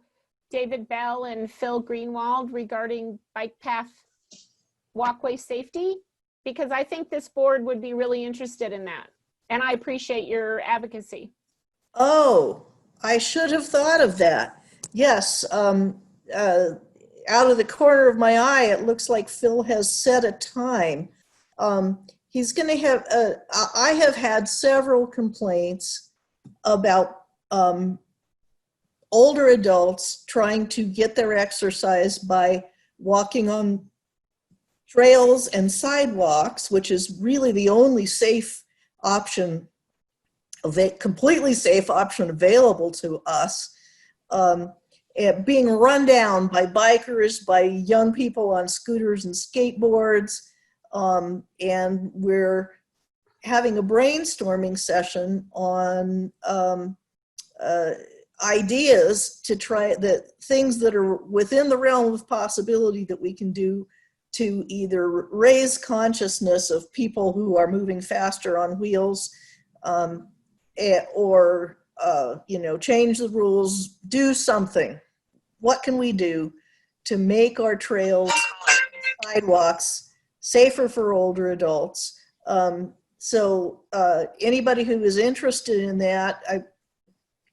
Speaker 5: David Bell and Phil Greenwald regarding bike path walkway safety? Because I think this board would be really interested in that. And I appreciate your advocacy.
Speaker 13: Oh, I should have thought of that. Yes, out of the corner of my eye, it looks like Phil has set a time. He's going to have, I have had several complaints about older adults trying to get their exercise by walking on trails and sidewalks, which is really the only safe option, completely safe option available to us, being run down by bikers, by young people on scooters and skateboards. And we're having a brainstorming session on ideas to try things that are within the realm of possibility that we can do to either raise consciousness of people who are moving faster on wheels, or you know, change the rules, do something. What can we do to make our trails, sidewalks safer for older adults? So anybody who is interested in that,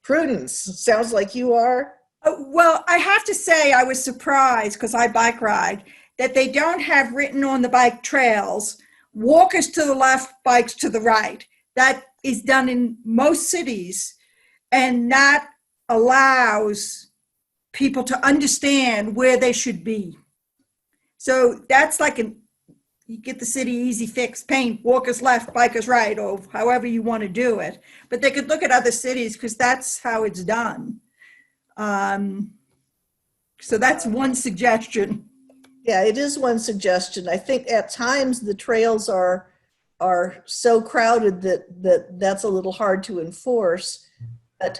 Speaker 13: Prudence, sounds like you are.
Speaker 9: Well, I have to say I was surprised, because I bike ride, that they don't have written on the bike trails, walkers to the left, bikes to the right. That is done in most cities, and that allows people to understand where they should be. So that's like you get the city easy fix, paint, walkers left, bikers right, or however you want to do it. But they could look at other cities, because that's how it's done. So that's one suggestion.
Speaker 13: Yeah, it is one suggestion. I think at times the trails are so crowded that's a little hard to enforce. But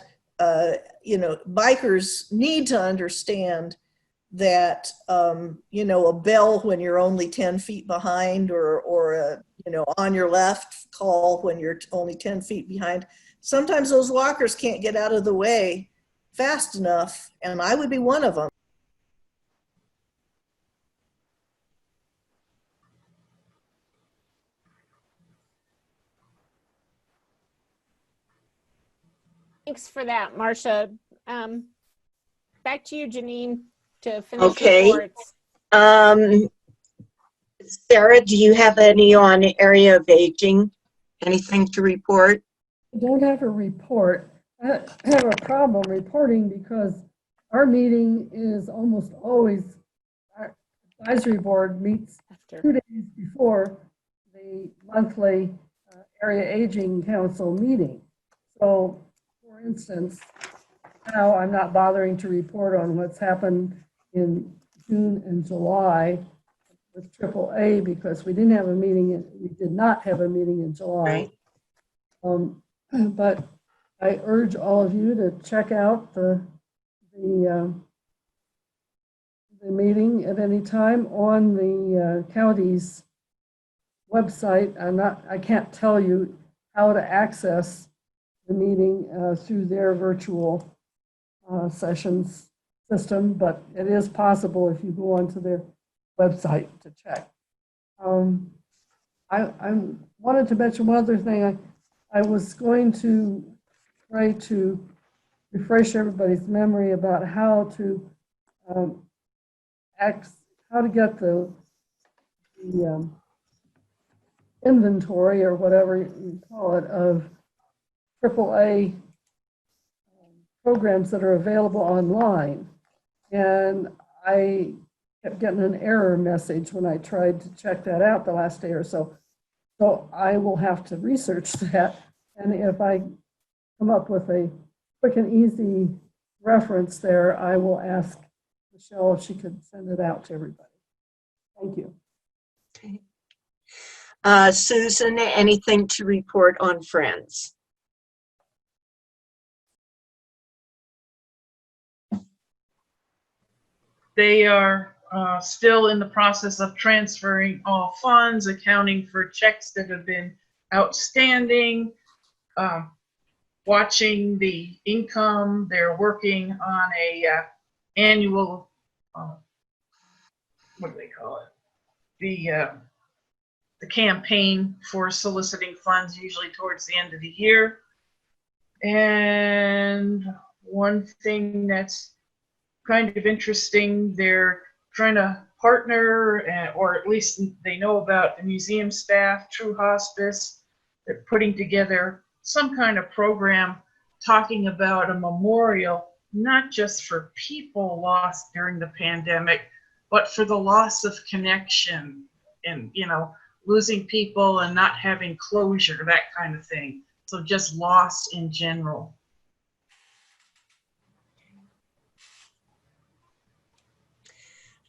Speaker 13: you know, bikers need to understand that you know, a bell when you're only 10 feet behind, or a, you know, on your left call when you're only 10 feet behind. Sometimes those walkers can't get out of the way fast enough, and I would be one of them.
Speaker 5: Thanks for that, Marcia. Back to you, Janine. to finish
Speaker 1: Okay.
Speaker 5: reports.
Speaker 1: Sarah, do you have any on area of aging? Anything to report?
Speaker 3: I don't have a report. I have a problem reporting because our meeting is almost always, our advisory board meets 2 days before the monthly area aging council meeting. So, for instance, now I'm not bothering to report on what's happened in June and July with AAA because we did not have a meeting in July. But I urge all of you to check out the meeting at any time on the county's website. I can't tell you how to access the meeting through their virtual sessions system, but it is possible if you go onto their website to check. I wanted to mention one other thing. I was going to try to refresh everybody's memory about how to get the inventory or whatever you call it of AAA programs that are available online. And I kept getting an error message when I tried to check that out the last day or so. So I will have to research that. And if I come up with a quick and easy reference there, I will ask Michelle if she could send it out to everybody. Thank you.
Speaker 1: Okay. Susan, anything to report on Friends?
Speaker 7: They are still in the process of transferring all funds, accounting for checks that have been outstanding, watching the income. They're working on a annual, what do they call it? The campaign for soliciting funds, usually towards the end of the year. And one thing that's kind of interesting, they're trying to partner, or at least they know about the museum staff, True Hospice. They're putting together some kind of program talking about a memorial, not just for people lost during the pandemic, but for the loss of connection and, you know, losing people and not having closure, that kind of thing. So just loss in general.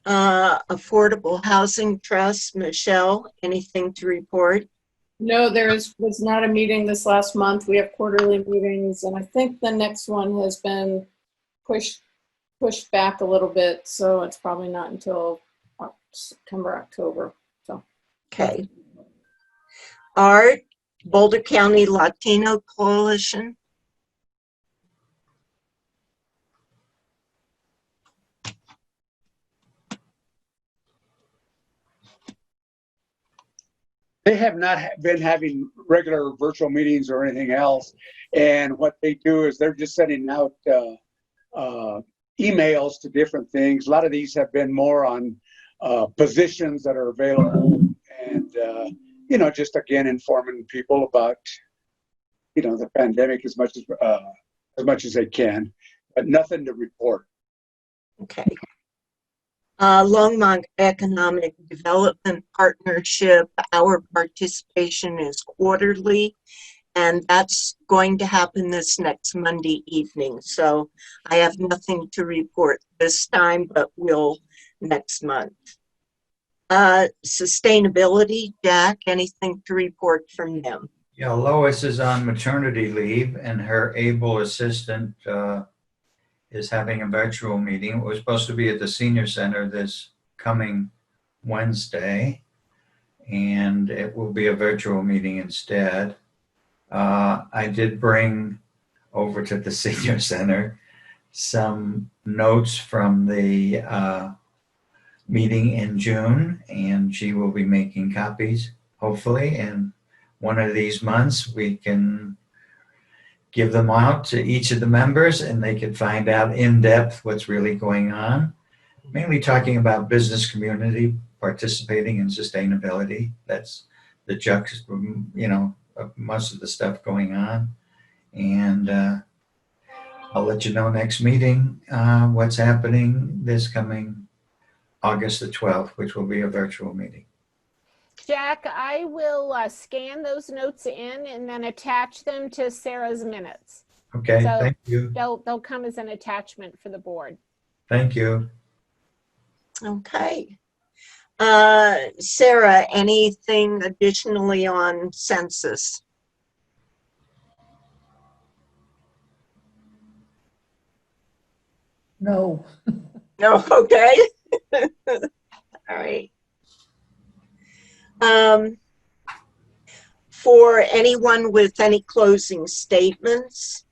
Speaker 1: Affordable Housing Trust, Michelle, anything to report?
Speaker 4: No, was not a meeting this last month. We have quarterly meetings, and I think the next one has been pushed back a little bit, so it's probably not until September, October. So.
Speaker 1: Okay. Art, Boulder County Latino Coalition.
Speaker 11: They have not been having regular virtual meetings or anything else. And what they do is they're just sending out emails to different things. A lot of these have been more on positions that are available and, you know, just again, informing people about, you know, the pandemic as much as they can, but nothing to report.
Speaker 1: Okay. Longmont Economic Development Partnership, our participation is quarterly, and that's going to happen this next Monday evening. So I have nothing to report this time, but will next month. Sustainability, Jack, anything to report from them?
Speaker 6: Yeah, Lois is on maternity leave, and her able assistant is having a virtual meeting. It was supposed to be at the senior center this coming Wednesday, and it will be a virtual meeting instead. I did bring over to the senior center some notes from the meeting in June, and she will be making copies, hopefully, and one of these months we can give them out to each of the members and they can find out in depth what's really going on. mainly talking about business community participating in sustainability. That's the of most of the stuff going on. And I'll let you know next meeting what's happening this coming August the 12th, which will be a virtual meeting.
Speaker 5: Jack, I will scan those notes in and then attach them to Sarah's minutes.
Speaker 6: Okay,
Speaker 5: So
Speaker 6: thank you.
Speaker 5: They'll come as an attachment for the board.
Speaker 6: Thank you.
Speaker 1: Okay. Sarah, anything additionally on census?
Speaker 3: No.
Speaker 1: No, okay. All right. For anyone with any closing statements?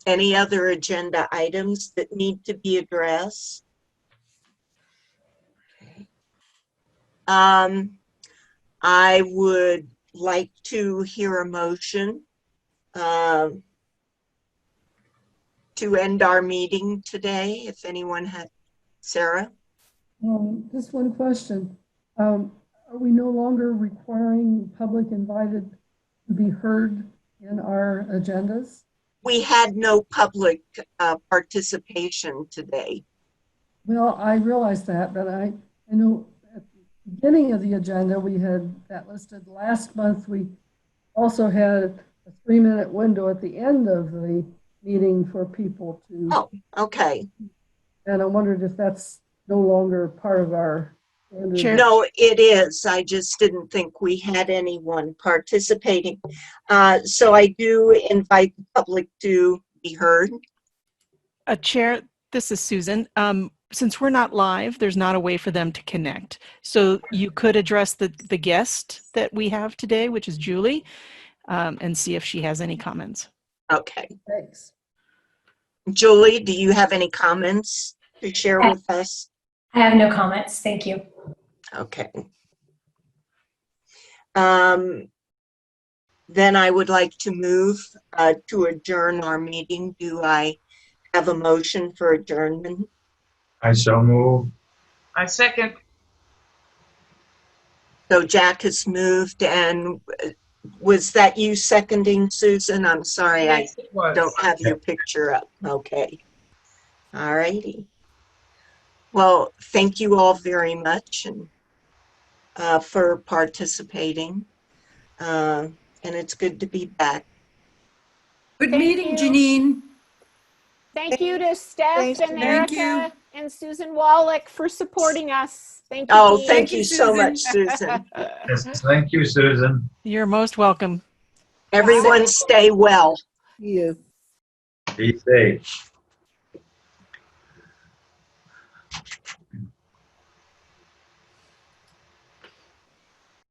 Speaker 1: Any other agenda items that need to be addressed? I would like to hear a motion to end our meeting today, if anyone had. Sarah?
Speaker 3: Just one question. Are we no longer requiring public invited to be heard in our agendas?
Speaker 1: We had no public participation today.
Speaker 3: Well, I realize that, but I know at the beginning of the agenda, we had that listed. Last month, we also had a 3-minute window at the end of the meeting for people to.
Speaker 1: Oh, okay.
Speaker 3: And I wondered if that's no longer part of our standard.
Speaker 2: Chair.
Speaker 1: No, it is. I just didn't think we had anyone participating. So I do invite the public to be heard.
Speaker 2: Chair, this is Susan. Since we're not live, there's not a way for them to connect. So you could address the guest that we have today, which is Julie, and see if she has any comments.
Speaker 1: Okay.
Speaker 3: Thanks.
Speaker 1: Julie, do you have any comments to share with us?
Speaker 8: I have no comments. Thank you.
Speaker 1: Okay. Then I would like to move to adjourn our meeting. Do I have a motion for adjournment?
Speaker 6: I so move.
Speaker 7: I second.
Speaker 1: So Jack has moved, and was that you seconding, Susan? I'm sorry,
Speaker 7: Yes, it was.
Speaker 1: don't have your picture up. Okay. All righty. Well, thank you all very much and for participating. And it's good to be back.
Speaker 9: Good
Speaker 5: Thank
Speaker 9: meeting,
Speaker 5: you.
Speaker 9: Janine.
Speaker 5: Thank you to Steph
Speaker 13: Thanks,
Speaker 5: and
Speaker 13: Janine.
Speaker 9: Thank you.
Speaker 5: Erica and Susan Wallach for supporting us. Thank you.
Speaker 1: Oh,
Speaker 5: Dean.
Speaker 1: thank you
Speaker 9: you,
Speaker 1: so
Speaker 9: Susan.
Speaker 1: much, Susan.
Speaker 6: Yes, thank you, Susan.
Speaker 2: You're most welcome.
Speaker 1: Everyone stay well.
Speaker 13: You.
Speaker 6: Be safe.